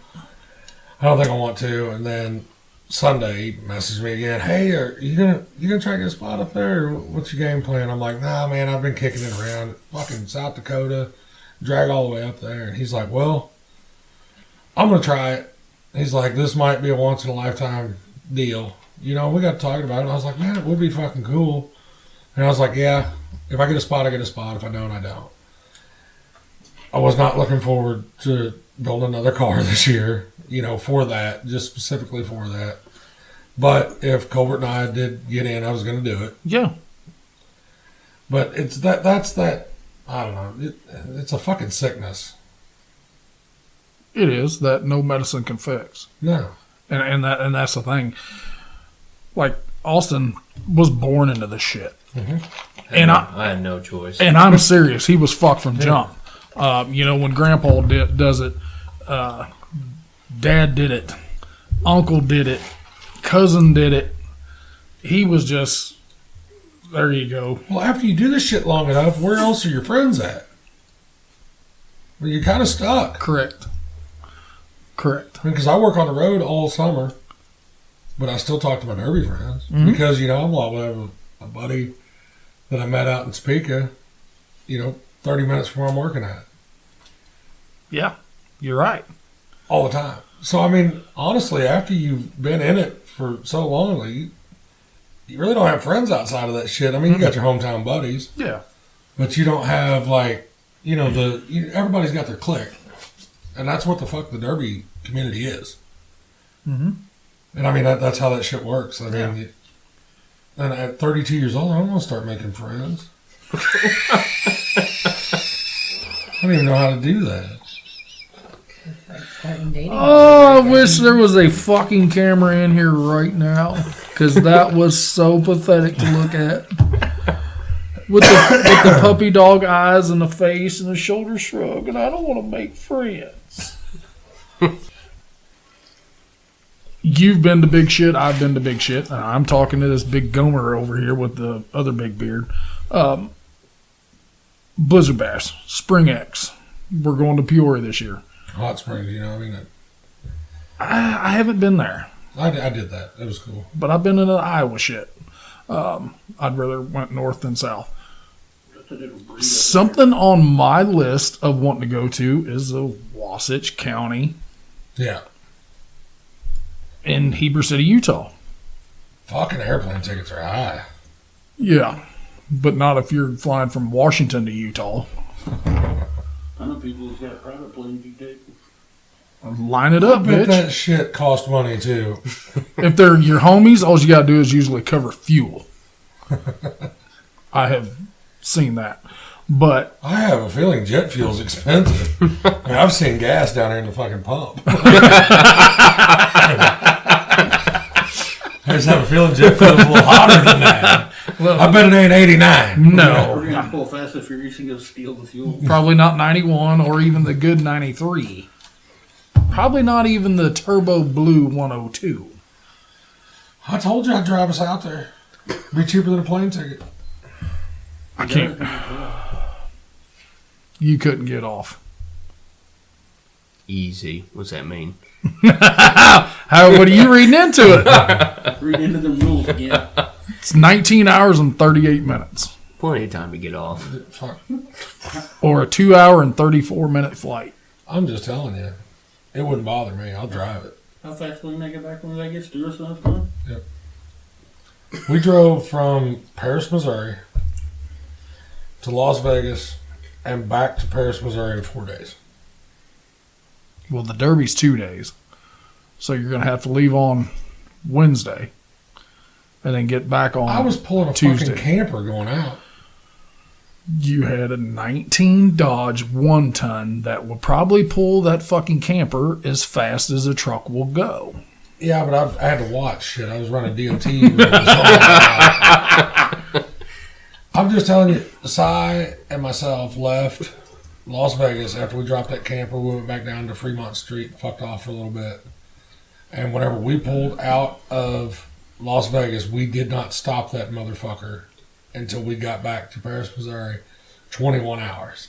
I don't think I want to. And then Sunday, he messaged me again. "Hey, are you gonna try to get a spot up there? Or what's your game plan?" I'm like, "Nah, man, I've been kicking it around. Fucking South Dakota, drag all the way up there." And he's like, "Well, I'm gonna try it." He's like, "This might be a once in a lifetime deal." We got talking about it. And I was like, "Man, it would be fucking cool." And I was like, "Yeah, if I get a spot, I get a spot. If I don't, I don't." I was not looking forward to building another car this year, for that, just specifically for that. But if Colbert and I did get in, I was going to do it.
Yeah.
But that's that, I don't know, it's a fucking sickness.
It is that no medicine can fix.
No.
And that's the thing. Like, Austin was born into this shit.
Mm-hmm.
And
I had no choice.
And I'm serious. He was fucked from jump. When Grandpa does it, Dad did it, Uncle did it, Cousin did it. He was just, there you go.
Well, after you do this shit long enough, where else are your friends at? Well, you're kind of stuck.
Correct.
Because I work on the road all summer, but I still talk to my Derby friends. Mm-hmm. Because, I'm liable to have a buddy that I met out in Topeka, 30 minutes from where I'm working at.
Yeah, you're right.
All the time. So, honestly, after you've been in it for so long, you really don't have friends outside of that shit. You got your hometown buddies.
Yeah.
But you don't have, everybody's got their clique. And that's what the fuck the Derby community is.
Mm-hmm. And,
that's how that shit works. And at 32 years old, I don't want to start making friends. I don't even know how to do that.
Oh, I wish there was a fucking camera in here right now, because that was so pathetic to look at. With the puppy dog eyes and the face and the shoulder shrug, and I don't want to make friends. You've been to big shit. I've been to big shit. I'm talking to this big Gomer over here with the other big beard. Blizzard Bass, Spring X. We're going to Peoria this year.
Hot Springs,
I haven't been there.
I did that. It was cool.
But I've been into the Iowa shit. I'd rather went north than south. Something on my list of wanting to go to is the Wasatch County
Yeah.
in Heber City, Utah.
Fucking airplane tickets are high.
Yeah, but not if you're flying from Washington to Utah.
I know people who's got private planes you take.
Line it up,
I bet
bitch.
that shit cost money too.
If they're your homies, all you gotta do is usually cover fuel. I have seen that. But
I have a feeling jet fuel's expensive. I mean, I've seen gas down there in the fucking pump. I just have a feeling jet fuel's a little hotter than that.
well,
I bet it ain't 89.
no,
We're gonna pull Fast and Furious and go steal the fuel.
probably not 91 or even the good 93. Probably not even the Turbo Blue 102.
I told you I'd drive us out there. Be cheaper than a plane ticket.
I can't. You couldn't get off.
Easy. What's that mean?
How? What are you reading into it?
Read into the rules again.
It's 19 hours and 38 minutes.
Plenty of time to get off.
Fuck.
Or a 2 hour and 34 minute flight.
I'm just telling you. It wouldn't bother me. I'll drive it.
How fast will we make it back from Vegas? 2 or something?
We drove from Paris, Missouri to Las Vegas and back to Paris, Missouri in 4 days.
Well, the Derby's 2 days. So you're going to have to leave on Wednesday and then get back on
I was pulling a
Tuesday.
fucking camper going out.
You had a 19 Dodge 1-ton that would probably pull that fucking camper as fast as a truck will go.
Yeah, but I had to watch shit. I was running DOT. I'm just telling you, Cy and myself left Las Vegas after we dropped that camper. We went back down to Fremont Street and fucked off for a little bit. And whenever we pulled out of Las Vegas, we did not stop that motherfucker until we got back to Paris, Missouri. 21 hours.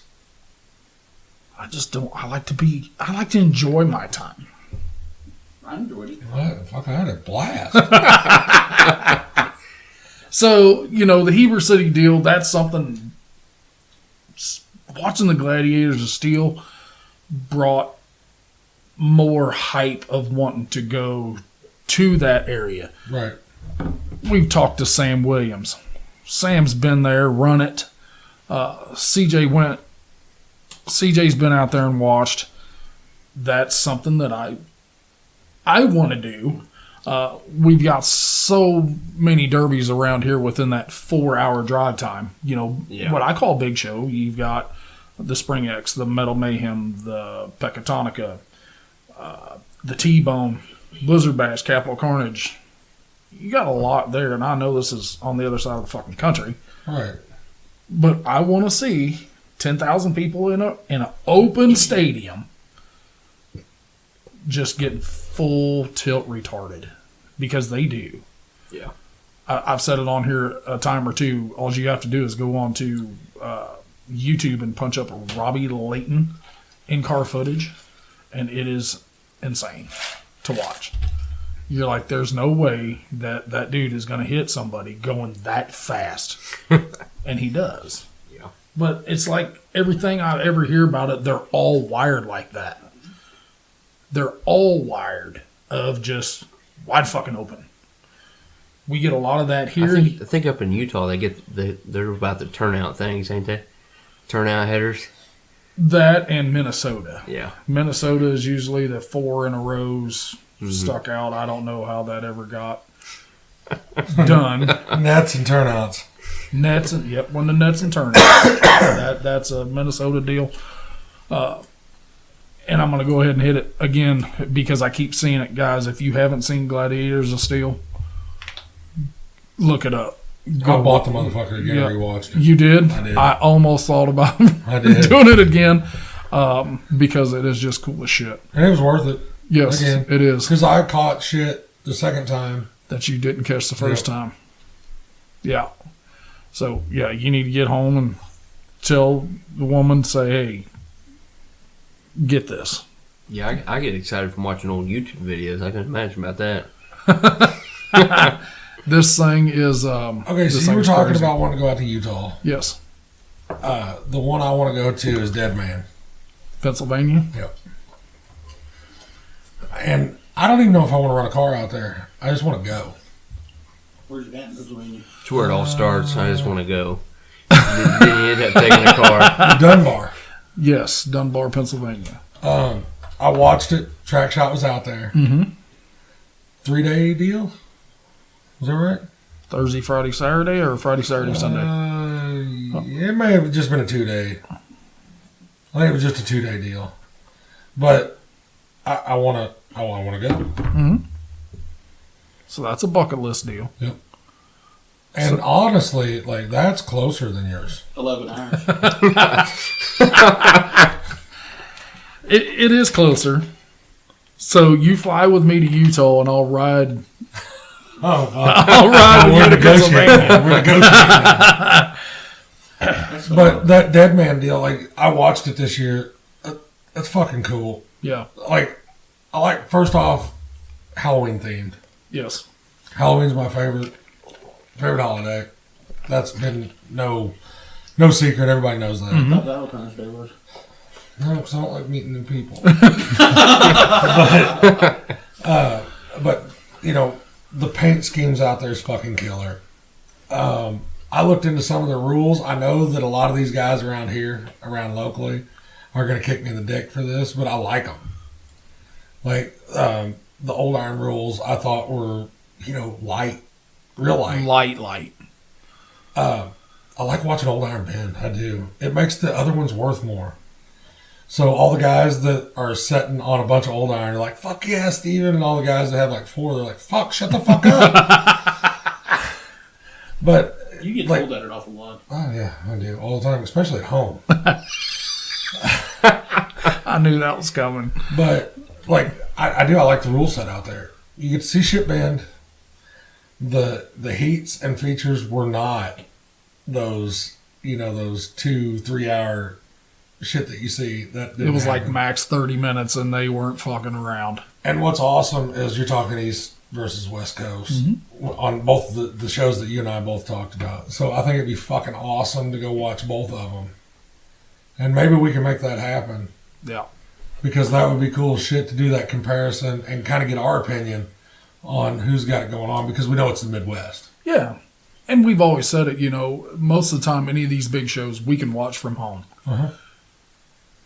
I just don't. I like to enjoy my time.
I enjoyed it.
What? Fuck, I had a blast.
So, the Heber City deal, that's something. Watching the Gladiators of Steel brought more hype of wanting to go to that area.
Right.
We've talked to Sam Williams. Sam's been there, run it. CJ's been out there and watched. That's something that I want to do. We've got so many derbies around here within that 4-hour drive time. What I call big show. You've got the Spring X, the Metal Mayhem, the Pecatonica, the T-Bone, Blizzard Bash, Capital Carnage. You got a lot there, and I know this is on the other side of the fucking country.
Right.
But I want to see 10,000 people in an open stadium just getting full tilt retarded, because they do.
Yeah.
I've said it on here a time or two. All you have to do is go on to YouTube and punch up Robbie Layton in-car footage, and it is insane to watch. You're like, there's no way that dude is going to hit somebody going that fast. And he does.
Yeah.
But it's like everything I ever hear about it, they're all wired like that. They're all wired of just wide fucking open. We get a lot of that here.
I think up in Utah they're about the turnout things, ain't they? Turnout headers.
That and Minnesota.
Yeah.
Minnesota is usually the 4 in a rows stuck out. I don't know how that ever got done.
Nets and turnouts.
Nets and when the nets and turnouts. That's a Minnesota deal. And I'm going to go ahead and hit it again because I keep seeing it, guys. If you haven't seen Gladiators of Steel, look it up.
I bought the motherfucker again and rewatched it.
You did?
I did.
I almost thought about
I did.
doing it again because it is just cool as shit.
And it was worth it.
Yes,
Again.
it is.
Because I caught shit the second time.
That you didn't catch the first time. Yeah. So, yeah, you need to get home and tell the woman, say, hey, get this.
Yeah, I get excited from watching old YouTube videos. I can imagine about that.
This thing is...
Okay,
this
so you were
thing's
talking
crazy.
about wanting to go out to Utah.
Yes.
The one I want to go to is Dead Man.
Pennsylvania.
Yep. And I don't even know if I want to run a car out there. I just want to go.
Where's it at in Pennsylvania?
It's where it all starts. I just want to go. Then you end up taking a car.
Dunbar.
Yes, Dunbar, Pennsylvania.
I watched it. Track Shot was out there.
Mm-hmm.
3-day deal? Was that right?
Thursday, Friday, Saturday, or Friday, Saturday, Sunday?
It may have just been a 2-day. I think it was just a 2-day deal. But I want to go.
Mm-hmm. So that's a bucket list deal.
Yep. And honestly, like, that's closer than yours.
11 hours.
It is closer. So you fly with me to Utah, and I'll ride.
Oh,
I'll ride with you to Pennsylvania.
We're negotiating. But that Dead Man deal, like, I watched it this year. That's fucking cool.
Yeah.
Like, I like, first off, Halloween themed.
Yes.
Halloween's my favorite holiday. That's been no secret. Everybody knows that.
Mm-hmm.
I thought Valentine's Day was.
No, because I don't like meeting new people. but you know, the paint schemes out there is fucking killer. I looked into some of the rules. I know that a lot of these guys around here, around locally, are going to kick me in the dick for this, but I like them. Like, the old iron rules I thought were, light. Real light.
Light.
I like watching old iron bend. I do. It makes the other ones worth more. So all the guys that are sitting on a bunch of old iron are like, fuck yeah, Steven. And all the guys that have like 4, they're like, fuck, shut the fuck up. But
You get
like,
told that an awful lot.
Oh yeah, I do. All the time, especially at home.
I knew that was coming.
But like, I do. I like the rule set out there. You get to see shit bend. The heats and features were not those, those 2-3 hour shit that you see. That
It was like
happen.
max 30 minutes, and they weren't fucking around.
And what's awesome is you're talking East versus West Coast on both the shows that you and I both talked about. So I think it'd be fucking awesome to go watch both of them. And maybe we can make that happen.
Yeah.
Because that would be cool shit to do that comparison and kind of get our opinion on who's got it going on, because we know it's the Midwest.
Yeah. And we've always said it, most of the time, any of these big shows we can watch from home.
Uh-huh.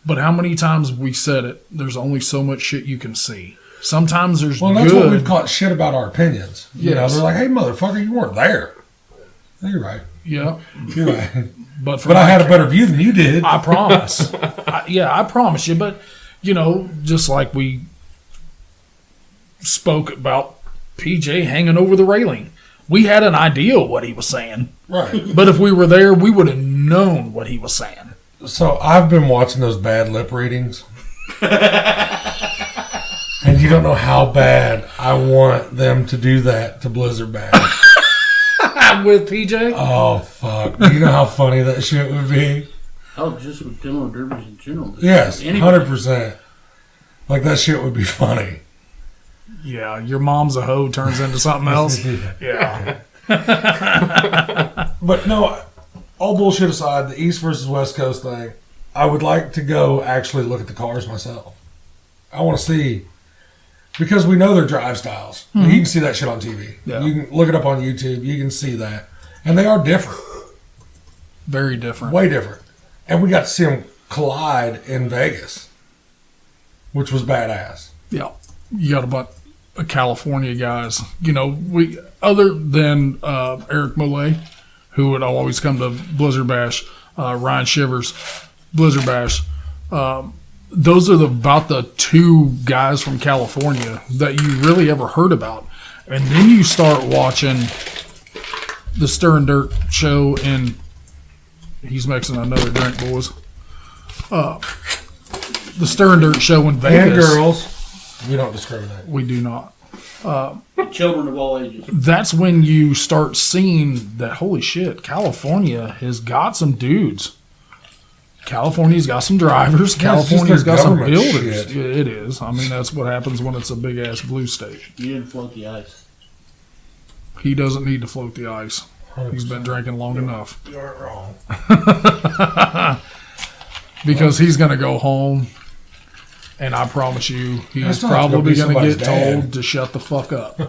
But how many times we said it, there's only so much shit you can see. Sometimes there's
Well, that's
good.
what we've caught shit about our opinions.
Yes.
They're like, hey, motherfucker, you weren't there. You're right.
Yeah.
You're right.
But
I had a better view than you did.
I promise. I promise you. But, just like we spoke about PJ hanging over the railing, we had an idea what he was saying.
Right.
But if we were there, we would have known what he was saying.
So I've been watching those bad lip readings. And you don't know how bad I want them to do that to Blizzard Bash.
With PJ?
Oh, fuck. Do you know how funny that shit would be?
Oh, just with demo derbies in general.
Yes,
Anybody.
100%. Like, that shit would be funny.
Yeah, your mom's a hoe turns into something else. Yeah.
But no, all bullshit aside, the East versus West Coast thing, I would like to go actually look at the cars myself. I want to see, because we know their drive styles. You can see that shit on TV.
Yeah.
You can look it up on YouTube. You can see that. And they are different.
Very different.
Way different. And we got to see them collide in Vegas, which was badass.
Yeah. You got a bunch of California guys. We other than Eric Mollet, who would always come to Blizzard Bash, Ryan Shivers, Blizzard Bash. Those are about the 2 guys from California that you really ever heard about. And then you start watching the Stir and Dirt show, and he's mixing another drink, boys. The Stir and Dirt show in Vegas.
And girls. We don't discriminate.
We do not.
Children of all ages.
That's when you start seeing that, holy shit, California has got some dudes. California's got some drivers.
Yeah, it's just
California's
their
got some
government
builders.
shit.
It is. I mean, that's what happens when it's a big-ass blue state.
You didn't float the ice.
He doesn't need to float the ice. He's been drinking long enough.
You aren't wrong.
Because he's going to go home, and I promise you, he's
That's not to go
probably
be
going to get
somebody's dad.
told to shut the fuck up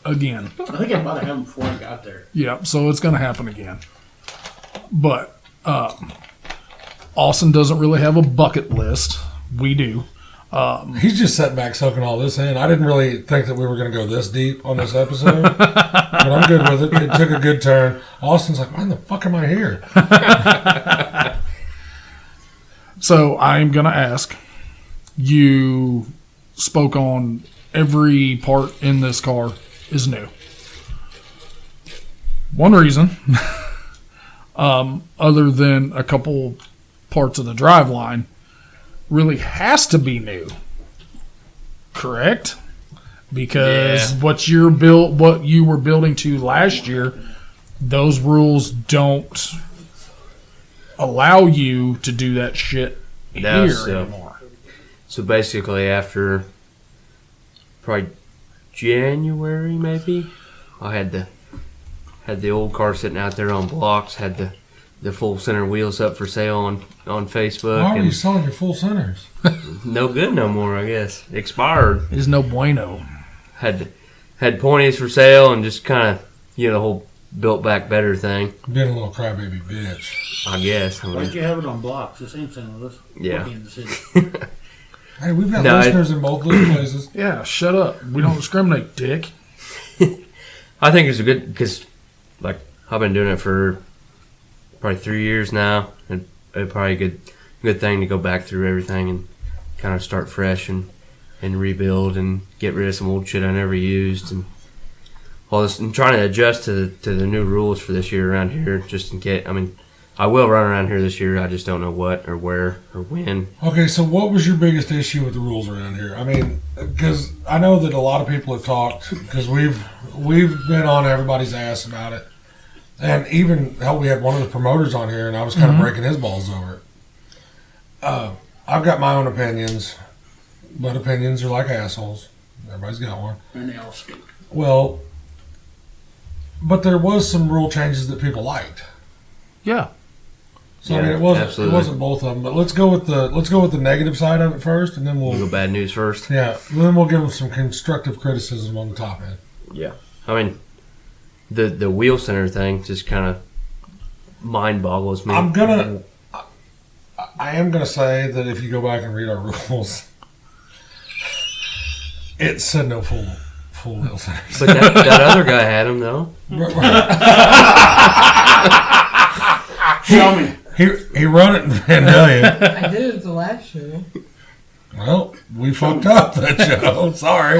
again.
I think I might have had him before I got there.
Yeah, so it's going to happen again. But Austin doesn't really have a bucket list. We do.
He's just sitting back soaking all this in. I didn't really think that we were going to go this deep on this episode, but I'm good with it. It took a good turn. Austin's like, why the fuck am I here?
So I'm going to ask, you spoke on every part in this car is new. One reason, other than a couple parts of the driveline, really has to be new. Correct? Because what you were building to last year, those rules don't allow you to do that shit here anymore.
So basically, after probably January, maybe, I had the old car sitting out there on blocks, had the full center wheels up for sale on Facebook.
Why are you
and
selling your full centers?
no good no more, I guess. Expired.
Is no bueno.
Had pointies for sale and just kind of, the whole built back better thing,
Being a little crybaby bitch.
I guess. I mean,
Why'd you have it on blocks? This ain't St. Louis.
Yeah.
Fucking in the city.
Hey, we've got
No,
listeners in both those places.
Yeah, shut up. We don't discriminate, dick.
I think it's a good, because like I've been doing it for probably 3 years now, and it's probably a good thing to go back through everything and kind of start fresh and rebuild and get rid of some old shit I never used and all this. I'm trying to adjust to the new rules for this year around here, just in case. I mean, I will run around here this year. I just don't know what or where or when.
Okay, so what was your biggest issue with the rules around here? I mean, because I know that a lot of people have talked, because we've been on everybody's ass about it. And even, hell, we had one of the promoters on here, and I was kind of breaking his balls over it. I've got my own opinions, but opinions are like assholes. Everybody's got one.
And they all stink.
Well, but there was some rule changes that people liked.
Yeah.
So
Yeah,
I mean, it wasn't both of them. But let's go with the negative side of it first, and then
We'll
we'll
go bad news first.
then we'll give them some constructive criticism on the top end.
Yeah. I mean, the wheel center thing just kind of mind boggles me.
I am gonna say that if you go back and read our rules, it said no full wheel centers.
But that other guy had them though.
Show me.
He run it in Vandalia.
I did it the last show.
Well, we fucked up that show. Sorry.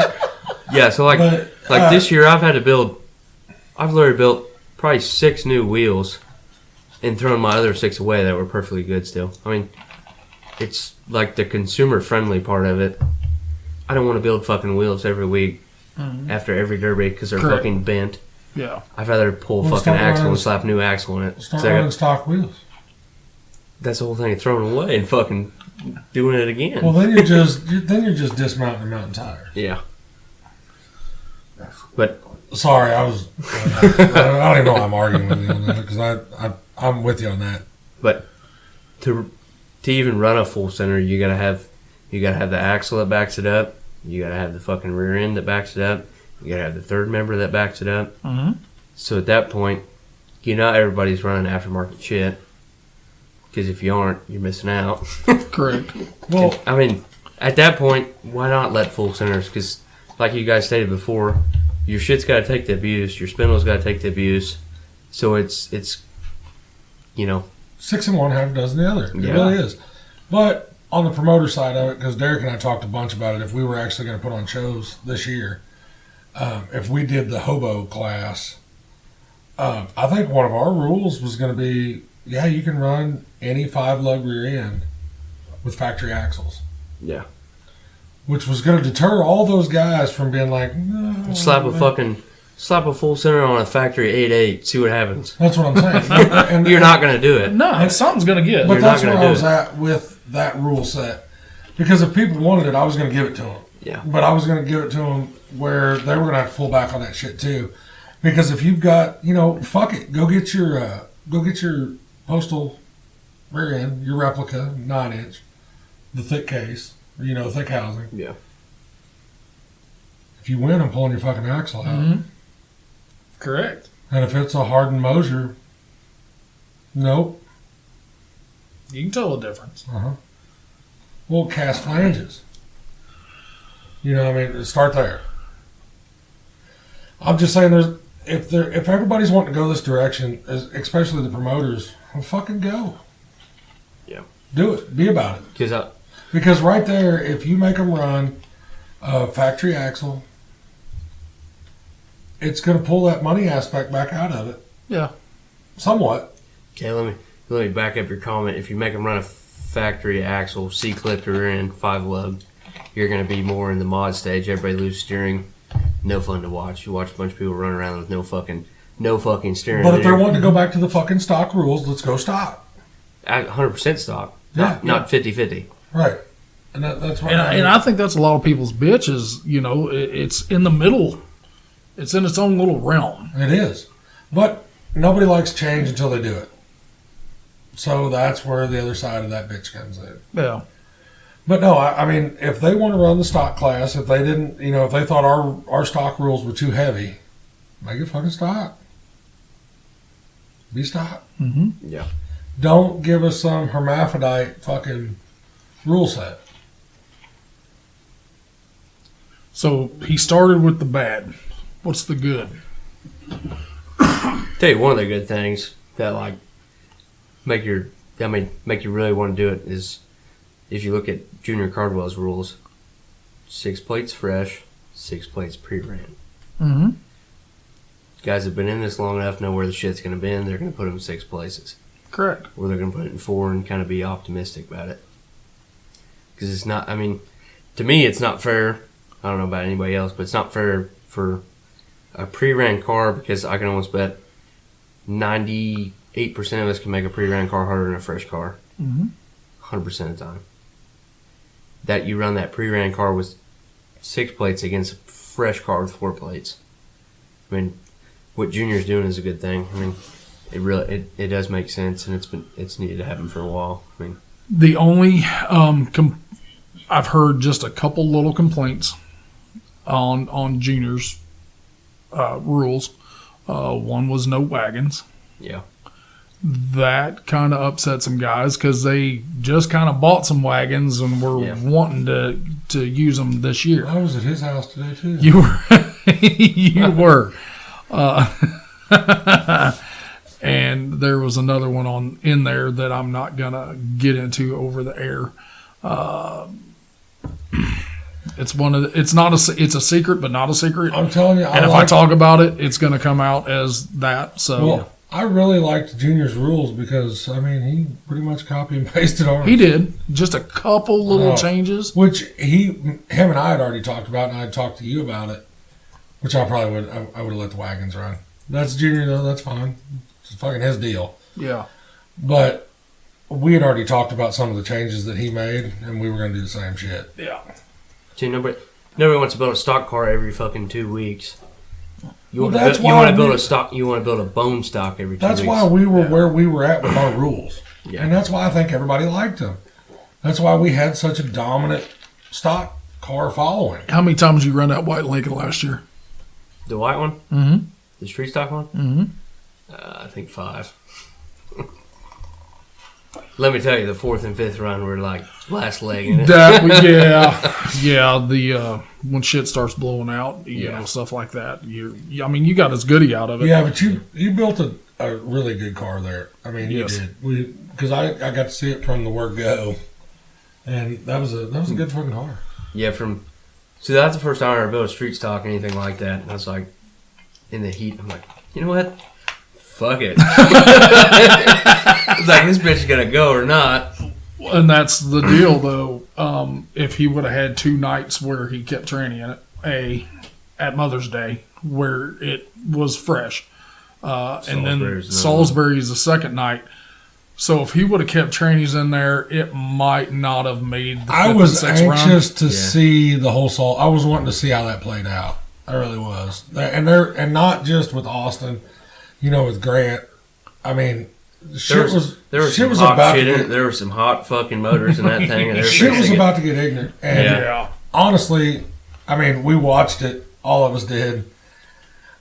Yeah. So
But,
this year I've literally built probably 6 new wheels and thrown my other 6 away that were perfectly good still. I mean, it's like the consumer friendly part of it. I don't want to build fucking wheels every week after every derby because they're
Correct.
fucking bent.
Yeah.
I'd rather pull
Well,
fucking
start
axle
running-
and slap a new axle in it.
Start
So
running stock wheels.
that's the whole thing of throwing away and fucking doing it again.
Well, then you're just dismounting a mountain tire.
Yeah. But
Sorry, I don't even know why I'm arguing with you on that because I'm with you on that.
But to even run a full center, you gotta have the axle that backs it up. You gotta have the fucking rear end that backs it up. You gotta have the third member that backs it up.
Mm-hmm.
So at that point, not everybody's running aftermarket shit. Because if you aren't, you're missing out.
Correct.
Well,
I mean, at that point, why not let full centers? Because like you guys stated before, your shit's got to take the abuse. Your spindle's got to take the abuse. So it's
6 and 1, half a dozen the other. It
Yeah.
really is. But on the promoter side of it, because Derek and I talked a bunch about it, if we were actually going to put on shows this year, if we did the hobo class, I think one of our rules was going to be, you can run any 5-lug rear end with factory axles.
yeah.
Which was going to deter all those guys from being like, no.
Slap a full center on a factory 8.8. See what happens.
That's what I'm saying. And,
You're not gonna do it.
No, something's going to get.
But
You're
that's
not
where
gonna
I
do
was
it.
at with that rule set. Because if people wanted it, I was going to give it to them.
Yeah.
But I was going to give it to them where they were going to have to pull back on that shit too. Because if you've got, fuck it, go get your postal rear end, your replica 9-inch, the thick case, thick housing.
Yeah.
If you win, I'm pulling your fucking axle out.
Mm-hmm. Correct.
And if it's a hardened Mosier, nope.
You can tell the difference.
Well, cast flanges. Start there. I'm just saying, if everybody's wanting to go this direction, especially the promoters, well, fucking go.
Yeah.
Do it. Be about it.
Because
right there, if you make them run a factory axle, it's going to pull that money aspect back out of it.
Yeah.
Somewhat.
Okay, let me back up your comment. If you make them run a factory axle, C-clip rear end, 5-lug, you're going to be more in the mod stage. Everybody loose steering. No fun to watch. You watch a bunch of people run around with no fucking steering.
But if they're wanting to go back to the fucking stock rules, let's go stock.
100% stock.
Yeah.
Not 50-50.
Right. And that's right.
And I think that's a lot of people's bitch is, it's in the middle. It's in its own little realm.
It is. But nobody likes change until they do it. So that's where the other side of that bitch comes in.
Yeah.
But no, I mean, if they want to run the stock class, if they didn't, if they thought our stock rules were too heavy, make it fucking stock. Be stock.
Mm-hmm.
Yeah.
Don't give us some hermaphrodite fucking rule set.
So he started with the bad. What's the good?
Tell you one of the good things that make you really want to do it is if you look at Junior Cardwell's rules, 6 plates fresh, 6 plates pre-ran.
Mm-hmm.
Guys that have been in this long enough know where the shit's going to be, and they're going to put them in 6 places.
Correct.
Or they're going to put it in 4 and kind of be optimistic about it. Because it's not, to me, it's not fair. I don't know about anybody else, but it's not fair for a pre-ran car because I can almost bet 98% of us can make a pre-ran car harder than a fresh car.
Mm-hmm.
100% of the time. That you run that pre-ran car with 6 plates against a fresh car with 4 plates. What Junior's doing is a good thing. It really it does make sense, and it's needed to happen for a while.
The only I've heard just a couple little complaints on Junior's rules. One was no wagons.
Yeah.
That kind of upset some guys because they just kind of bought some wagons and were wanting to use them this year.
I was at his house today too.
You were, you were, and there was another one in there that I'm not gonna get into over the air. It's it's a secret, but not a secret.
I'm telling you,
and if I talk about it, it's gonna come out as that. So.
Well, I really liked Junior's rules because, he pretty much copy and pasted ours.
He did. Just a couple little changes.
Which him and I had already talked about, and I had talked to you about it, which I probably would have let the wagons run. That's Junior, though. That's fine. It's fucking his deal.
Yeah.
But we had already talked about some of the changes that he made, and we were going to do the same shit.
Yeah.
See, nobody wants to build a stock car every fucking 2 weeks. You want to build a bone stock every 2 weeks.
That's why we were where we were at with our rules.
Yeah.
And that's why I think everybody liked them. That's why we had such a dominant stock car following.
How many times did you run that white Lincoln last year?
The white one?
Mm-hmm.
The street stock one?
Mm-hmm.
I think 5. Let me tell you, the 4th and 5th run were like last leg in it.
The when shit starts blowing out, you know, stuff like that. You got as goodie out of it.
Yeah, but you built a really good car there. You did. Because I got to see it from the word go, and that was a good fucking car.
Yeah, so that's the first time I ever built a street stock or anything like that. And I was like, in the heat, I'm like, you know what? Fuck it. It's like, this bitch is going to go or not.
And that's the deal, though. If he would have had 2 nights where he kept training in it, at Mother's Day, where it was fresh, and then Salisbury's the second night. So if he would have kept trainees in there, it might not have made the 5th
I was
and 6th
anxious
run.
to see the whole I was wanting to see how that played out. I really was. And not just with Austin, with Grant. I mean,
There were some hot fucking motors in that thing. And
shit was about to get ignorant. And honestly, I mean, we watched it. All of us did.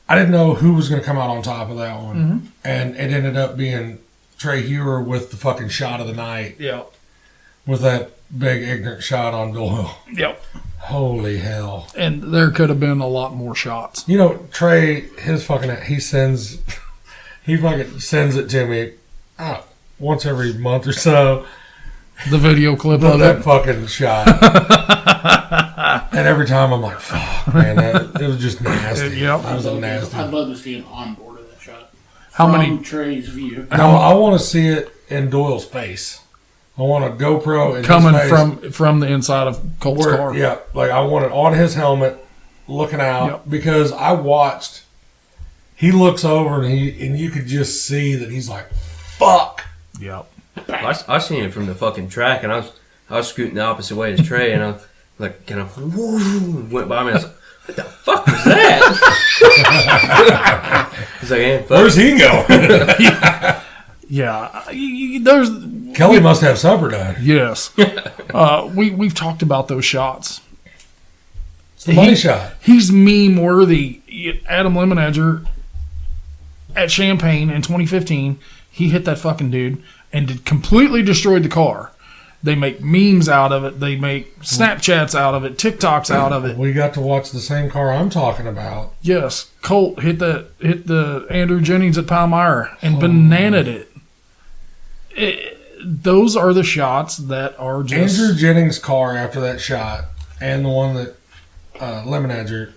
I didn't know who was going to come out on top of that one.
Mm-hmm.
And it ended up being Trey Hewer with the fucking shot of the night.
Yeah.
With that big ignorant shot on Doyle.
Yep.
Holy hell.
And there could have been a lot more shots.
Trey, he fucking sends it to me once every month or so.
The video clip of
that
it.
fucking shot. And every time I'm like, fuck, man, it was just nasty.
Yep.
That was nasty.
I'd love to see an onboard of that shot.
How
From
many?
Trey's view.
And I want to see it in Doyle's face. I want a GoPro in
Coming
his face
from the inside of Colt's car.
Yeah, like I want it on his helmet, looking out, because I watched. He looks over and you could just see that he's like, fuck.
Yep.
I seen it from the fucking track, and I was scooting the opposite way as Trey, and I was like, kind of went by me. I was like, what the fuck was that? He's like, hey, fuck.
Where's he going?
Yeah. There's
Kelly must have supper done.
yes. We've talked about those shots.
It's the money shot.
He's meme worthy. Adam Lemonedger at Champaign in 2015, he hit that fucking dude and completely destroyed the car. They make memes out of it. They make Snapchats out of it, TikToks out of it.
We got to watch the same car I'm talking about.
Yes, Colt hit the Andrew Jennings at Palmyra and bananaed it. Those are the shots that are just...
Andrew Jennings' car after that shot and the one that Lemonadger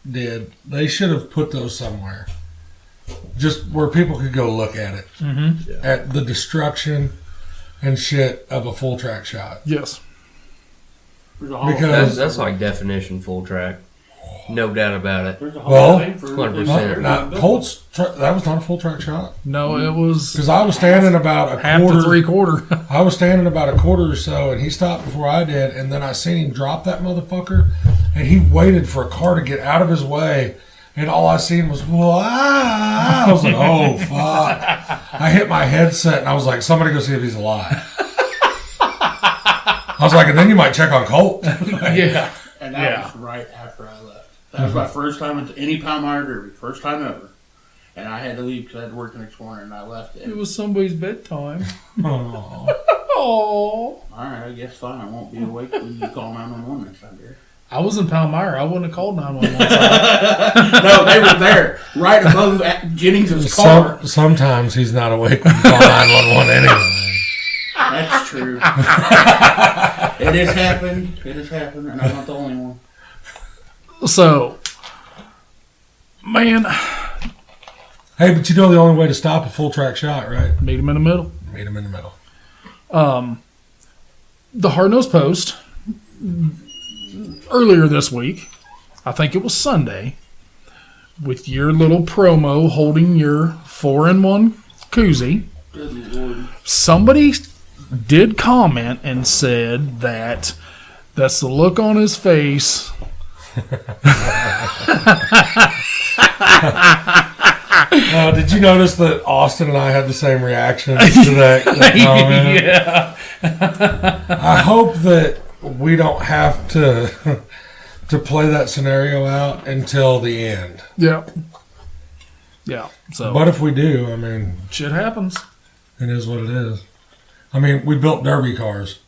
did, they should have put those somewhere. Just where people could go look at it.
Mm-hmm.
Yeah.
At the destruction and shit of a full track shot.
Yes.
Because
that's like definition full track. No doubt about it.
There's a Hall
Well,
of Fame for
100%.
now, Colt's that was not a full track shot.
No, it was
Because I was standing about a
half
quarter.
to three-quarter.
I was standing about a quarter or so, and he stopped before I did, and then I seen him drop that motherfucker, and he waited for a car to get out of his way, and all I seen was, "Wah!" I was like, oh, fuck. I hit my headset, and I was like, somebody go see if he's alive. I was like, and then you might check on Colt.
Yeah.
And that was right after I left. That was my first time at any Palmyra Derby. First time ever. And I had to leave because I had to work the next morning, and I left it.
It was somebody's bedtime.
Oh.
Oh.
All right, I guess fine. I won't be awake when you call 911 next time, dear.
I was in Palmyra. I wouldn't have called 911.
No, they were there, right above Jennings' car.
Sometimes he's not awake when you call 911 anyway.
That's true. It has happened. It has happened, and I'm not the only one.
So, man,
Hey, but you know the only way to stop a full track shot, right?
meet him in the middle.
Meet him in the middle.
The Hard Nosed Post, earlier this week, I think it was Sunday, with your little promo holding your 4-in-1 koozie,
Good Lord.
somebody did comment and said that that's the look on his face.
Did you notice that Austin and I had the same reaction to that comment?
Yeah.
I hope that we don't have to play that scenario out until the end.
Yeah. Yeah. So,
But if we do, I mean,
shit happens.
it is what it is. I mean, we built derby cars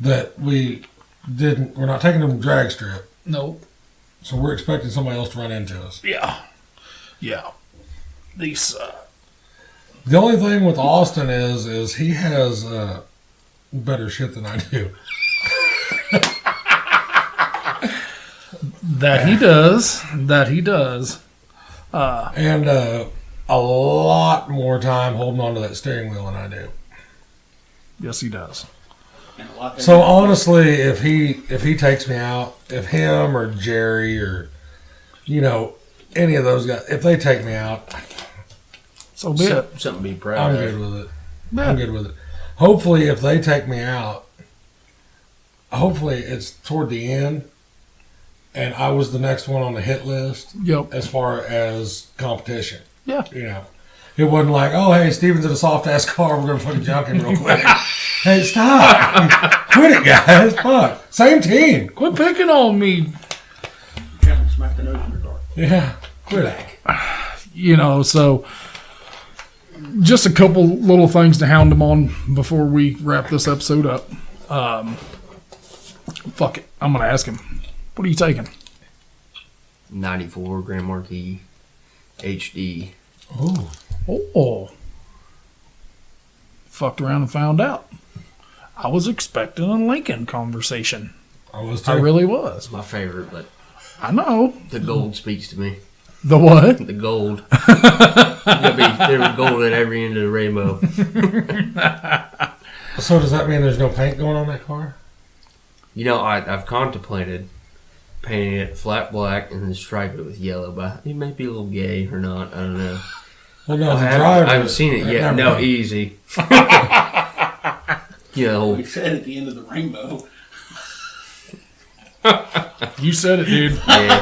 that we're not taking them to drag strip,
Nope.
so we're expecting somebody else to run into us.
Yeah. Yeah. These,
The only thing with Austin is he has better shit than I do.
that he does. That he does.
And a lot more time holding on to that steering wheel than I do.
Yes, he does.
And a lot
So honestly, if he takes me out, if him or Jerry or any of those guys, if they take me out,
So be it.
Something to be proud
I'm
of.
good with it.
Yeah.
I'm good with it. Hopefully, if they take me out, hopefully it's toward the end, and I was the next one on the hit list
Yep.
as far as competition.
Yeah.
You know, it wasn't like, oh, hey, Steven's in a soft ass car. We're gonna fucking junk him real quick. Hey, stop! Quit it, guys. Fuck. Same team.
Quit picking on me.
Kind of smack the nose in your car.
Yeah. Quit it.
You know, so just a couple little things to hound them on before we wrap this episode up. Fuck it. I'm going to ask him. What are you taking?
94 Grand Marquis HD.
Ooh.
Oh. Fucked around and found out. I was expecting a Lincoln conversation.
I was too.
I really was.
It's my favorite, but
I know.
the gold speaks to me.
The what?
The gold. There was gold at every end of the rainbow.
So does that mean there's no paint going on that car?
You know, I've contemplated painting it flat black and then stripe it with yellow, but it may be a little gay or not. I don't know.
Well, no,
I haven't seen it yet. No, easy.
We said at the end of the rainbow.
You said it, dude.
Yeah.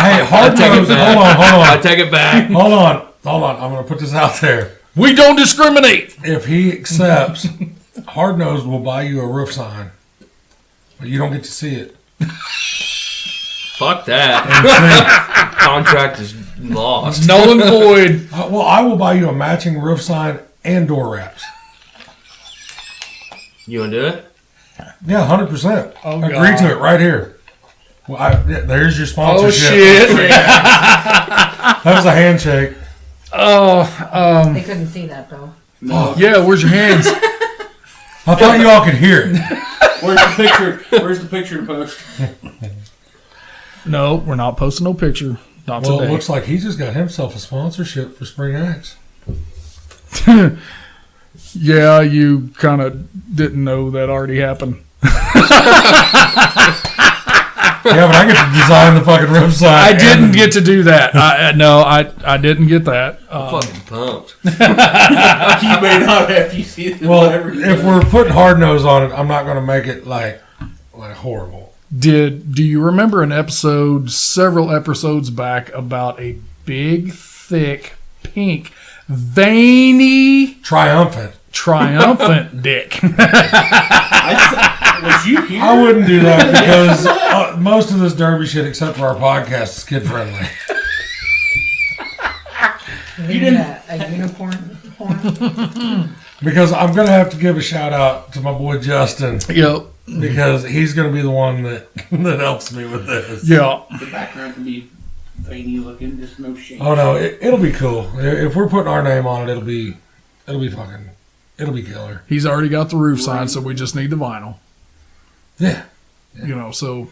Hey, hard nose. Hold on.
I take it back.
Hold on. I'm going to put this out there.
We don't discriminate.
If he accepts, Hard Nose will buy you a roof sign, but you don't get to see it.
Fuck that. Contract is lost.
Null and void.
Well, I will buy you a matching roof sign and door wraps.
You want to do it?
Yeah, 100%.
Oh,
Agree
God.
to it right here. Well, there's your
Oh,
sponsorship.
shit.
That was a handshake.
They couldn't see that though.
No.
Yeah, where's your hands?
I thought you all could hear it.
Where's the picture? Where's the picture to post?
No, we're not posting no picture. Not
Well,
today.
it looks like he just got himself a sponsorship for Spring X.
Yeah, you kind of didn't know that already happened.
Yeah, but I get to design the fucking roof sign.
I didn't get to do that. I didn't get that.
I'm fucking pumped.
You may not have. You see the
Well, if we're putting Hard Nose on it, I'm not going to make it like horrible.
Do you remember an episode several episodes back about a big, thick, pink, veiny,
Triumphant.
triumphant dick?
Was you here?
I wouldn't do that because most of this derby shit, except for our podcast, is kid friendly.
You didn't a unicorn horn?
Because I'm going to have to give a shout out to my boy Justin
Yep.
because he's going to be the one that helps me with this.
Yeah.
The background can be veiny looking, just no shame.
Oh no, it'll be cool. If we're putting our name on it, it'll be killer.
He's already got the roof sign, so we just need the vinyl.
Yeah.
You know, so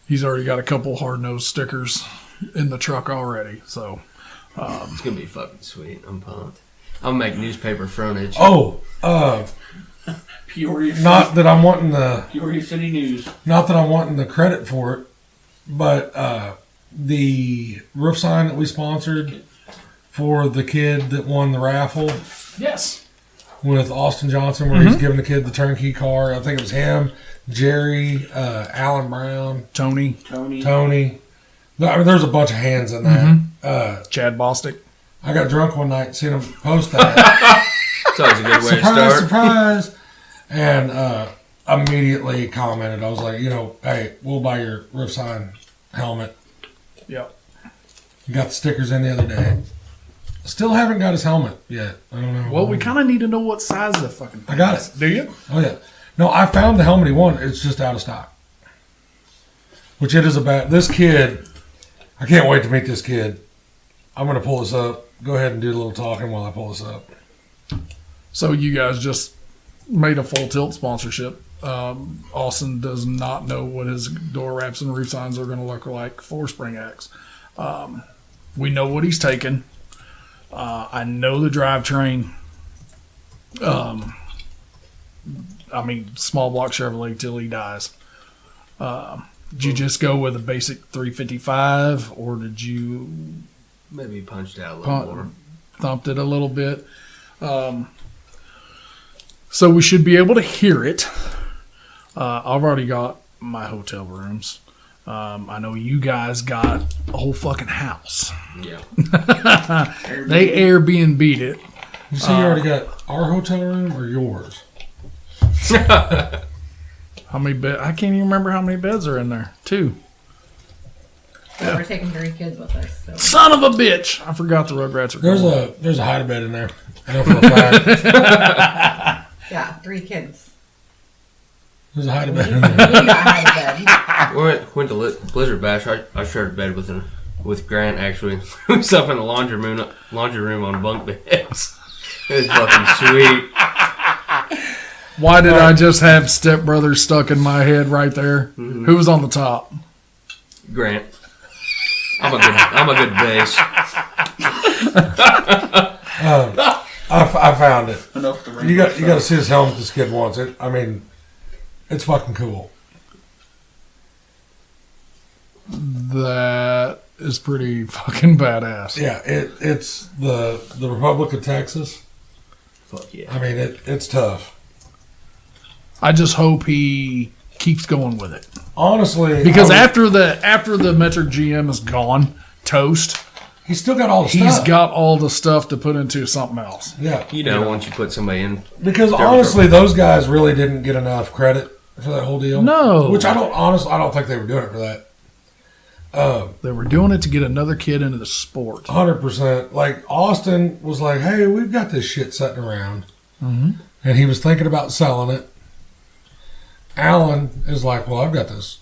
he's already got a couple hard-nosed stickers in the truck already. So
It's going to be fucking sweet. I'm pumped. I'll make newspaper frontage.
Oh,
Peoria,
not that I'm wanting the
Peoria City News.
not that I'm wanting the credit for it, but the roof sign that we sponsored for the kid that won the raffle
yes,
with Austin Johnson, where he's giving the kid the turnkey car. I think it was him, Jerry, Alan Brown,
Tony,
Tony. I mean, there's a bunch of hands in that.
Chad Bostic.
I got drunk one night and seen him post that.
It's always a good way to
Surprise,
start.
surprise. And immediately commented, I was like, hey, we'll buy your roof sign helmet.
Yep.
Got the stickers in the other day. Still haven't got his helmet yet. I don't know.
Well, we kind of need to know what size the fucking thing
I got
is.
it.
Do you?
Oh, yeah. No, I found the helmet he wanted. It's just out of stock. Which it is about. This kid, I can't wait to meet this kid. I'm going to pull this up. Go ahead and do a little talking while I pull this up.
So you guys just made a full tilt sponsorship. Austin does not know what his door wraps and roof signs are going to look like for Spring X. We know what he's taking. I know the drivetrain. I mean, small block Chevrolet till he dies. Did you just go with a basic 355, or did you
Maybe punched out a little more.
thumped it a little bit? So we should be able to hear it. I've already got my hotel rooms. I know you guys got a whole fucking house.
Yeah.
They Airbnb'd it.
You see, you already got our hotel room or yours?
How many beds? I can't even remember how many beds are in there. 2.
Well, we're taking 3 kids with us. So.
Son of a bitch! I forgot the Rugrats are going.
There's a hide bed in there. I know for a fact.
Yeah, 3 kids.
There's a hide
We
bed in
got
there.
out of bed.
We went to Blizzard Bash. I shared a bed with Grant, actually. We slept in the laundry room on bunk beds. It was fucking sweet.
Why did I just have Step Brothers stuck in my head right there?
Mm-hmm.
Who was on the top?
Grant. I'm a good base.
I found it.
Enough to
You got to see this helmet this kid wants. It's fucking cool.
That is pretty fucking badass.
Yeah, it's the Republic of Texas.
Fuck yeah.
I mean, it's tough.
I just hope he keeps going with it.
Honestly,
Because after the Metric GM is gone, toast,
he's still got all the
he's
stuff.
got all the stuff to put into something else.
Yeah,
You know, once you put somebody in,
because honestly, those guys really didn't get enough credit for that whole deal.
No.
Which I don't think they were doing it for that.
They were doing it to get another kid into the sport.
100%. Like, Austin was like, hey, we've got this shit sitting around. Mm-hmm. And he was thinking about selling it. Alan is like, well, I've got this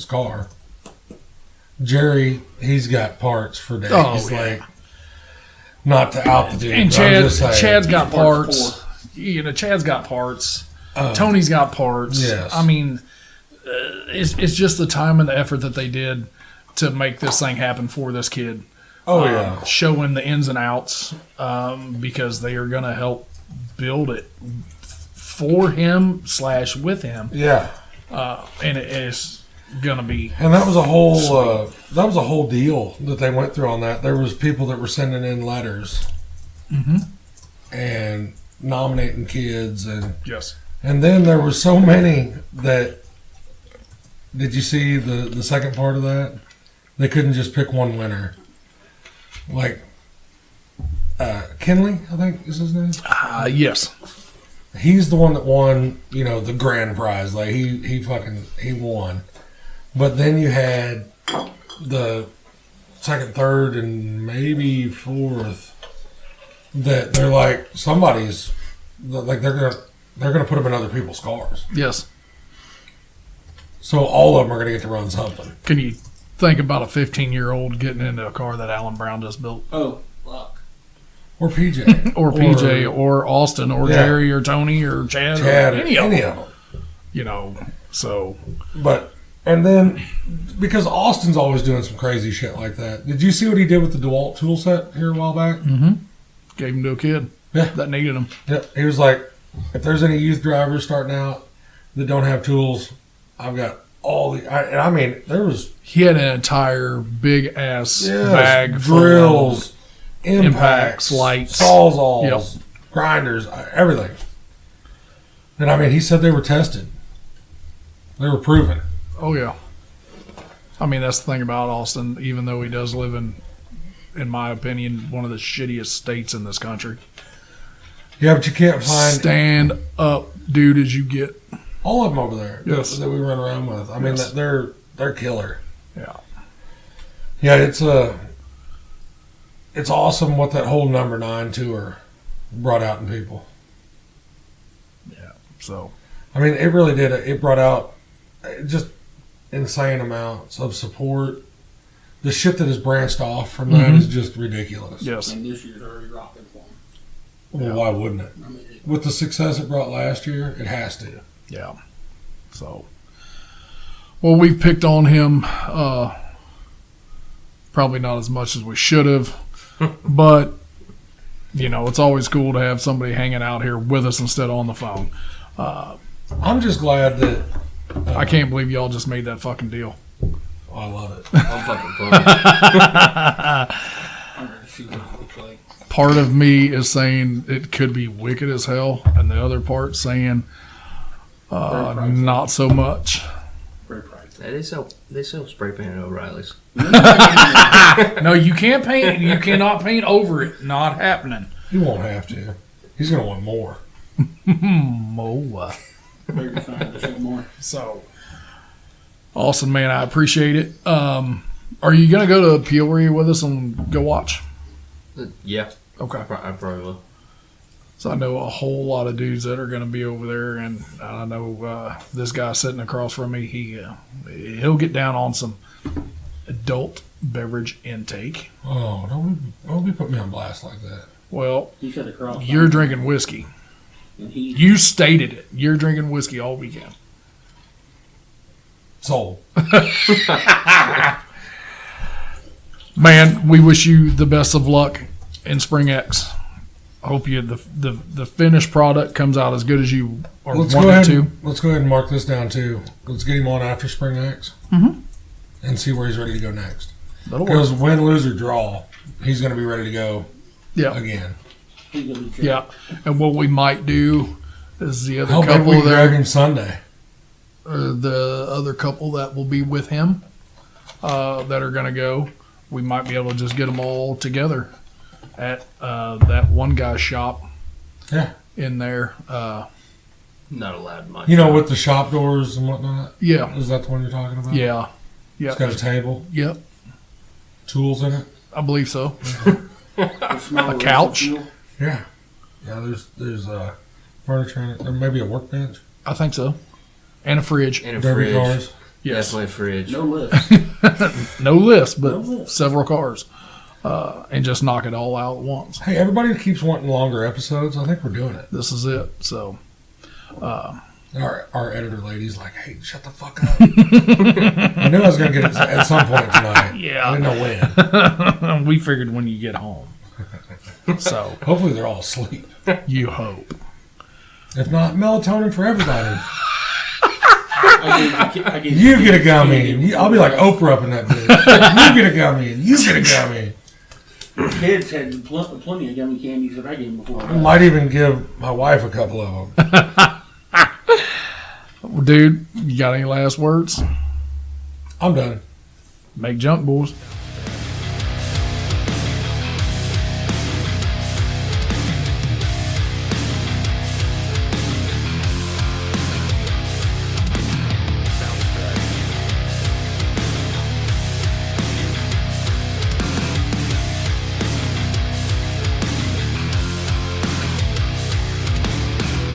car. Jerry, he's got parts for days.
Oh, yeah.
Like, not to out the dude.
And
but I'm just saying.
Chad's got
He's part
parts. You know, Chad's got parts. Tony's got parts.
Yes.
I mean, it's just the time and the effort that they did to make this thing happen for this kid.
Oh, yeah.
Showing the ins and outs because they are going to help build it for him / with him.
Yeah.
And it is going to be.
And that was a whole deal that they went through on that. There was people that were sending in letters and nominating kids, and
Yes.
and then there were so many that. Did you see the second part of that? They couldn't just pick one winner. Like Kinley, I think is his name.
Yes.
He's the one that won, the grand prize. Like he won. But then you had the second, third, and maybe fourth that they're like somebody's like they're gonna put them in other people's cars.
Yes.
So all of them are gonna get to run something.
Can you think about a 15-year-old getting into a car that Alan Brown just built?
Oh, fuck.
Or PJ.
Or PJ, or Austin, or
Yeah.
Jerry, or Tony, or Chad, or any of them. So
And then, because Austin's always doing some crazy shit like that. Did you see what he did with the DeWalt tool set here a while back?
gave him to a kid
Yeah.
that needed him.
Yep. He was like, if there's any youth drivers starting out that don't have tools, I've got all the. I mean, there was
He had an entire big ass
yes,
bag full
drills,
of
impacts,
lights.
sawzalls, grinders, everything. And I mean, he said they were tested. They were proven.
Oh yeah. I mean, that's the thing about Austin. Even though he does live in my opinion, one of the shittiest states in this country.
Yeah, but you can't find
Stand up, dude, as you get.
all of them over there
Yes.
that we run around with. I mean,
Yes.
they're killer.
Yeah.
Yeah, it's awesome what that whole number 9 tour brought out in people.
Yeah. So.
I mean, it really did. It brought out just insane amounts of support. The shit that has branched off from that is just ridiculous.
Yes.
And this year's already rocking for him.
Well, why wouldn't it?
I mean,
With the success it brought last year, it has to.
Yeah. So. Well, we've picked on him. Probably not as much as we should have, but it's always cool to have somebody hanging out here with us instead of on the phone.
I'm just glad that
I can't believe y'all just made that fucking deal.
I love it.
I'm fucking pumped.
I'm ready to see what it looks like.
Part of me is saying it could be wicked as hell, and the other part saying not so much.
Very
Yeah, they sell spray paint at O'Reilly's.
No, you can't paint. You cannot paint over it. Not happening.
He won't have to. He's gonna want more.
Moa.
Bigger sign to show more.
So awesome, man. I appreciate it. Are you gonna go to Peoria with us and go watch?
Yeah,
Okay.
I probably will.
So I know a whole lot of dudes that are going to be over there, and I know this guy sitting across from me. He'll get down on some adult beverage intake.
Oh, don't be putting me on blast like that.
Well,
He said across.
you're drinking whiskey.
And he,
You stated it. You're drinking whiskey all weekend.
Sold.
Man, we wish you the best of luck in Spring X. I hope the finished product comes out as good as you are
Let's go
wanting
ahead.
to.
Let's go ahead and mark this down too. Let's get him on after Spring X, and see where he's ready to go next.
That'll
Because
work.
win, lose, or draw, he's going to be ready to go
Yeah,
again.
he's gonna be
yeah. And what we might do is the other
How about
couple
we grab
there,
him Sunday?
the other couple that will be with him, that are going to go. We might be able to just get them all together at that one guy's shop.
Yeah.
In there.
Not allowed much.
You know, with the shop doors and whatnot.
Yeah,
Is that the one you're talking about?
yeah,
It's
yeah.
got a table,
Yep,
tools in it.
I believe so.
the smell
A
of
couch?
fuel.
Yeah. Yeah. There's furniture in it. There may be a workbench.
I think so. And a fridge.
And a
Derby
fridge.
cars.
Yes.
Definitely a fridge.
No list.
No list, but
No list.
several cars. And just knock it all out at once.
Hey, everybody keeps wanting longer episodes. I think we're doing it.
This is it. So,
Our editor lady's like, hey, shut the fuck up. I knew I was going to get it at some point tonight.
Yeah.
I didn't know when.
we figured when you get home. So,
Hopefully they're all asleep.
you hope.
If not, melatonin for everybody.
I gave
You get a gummy. I'll be like Oprah up in that bitch. You get a gummy. And you get a gummy.
kids had plenty of gummy candies that I gave them before.
I might even give my wife a couple of them.
Well, dude, you got any last words?
I'm done.
Make junk, boys.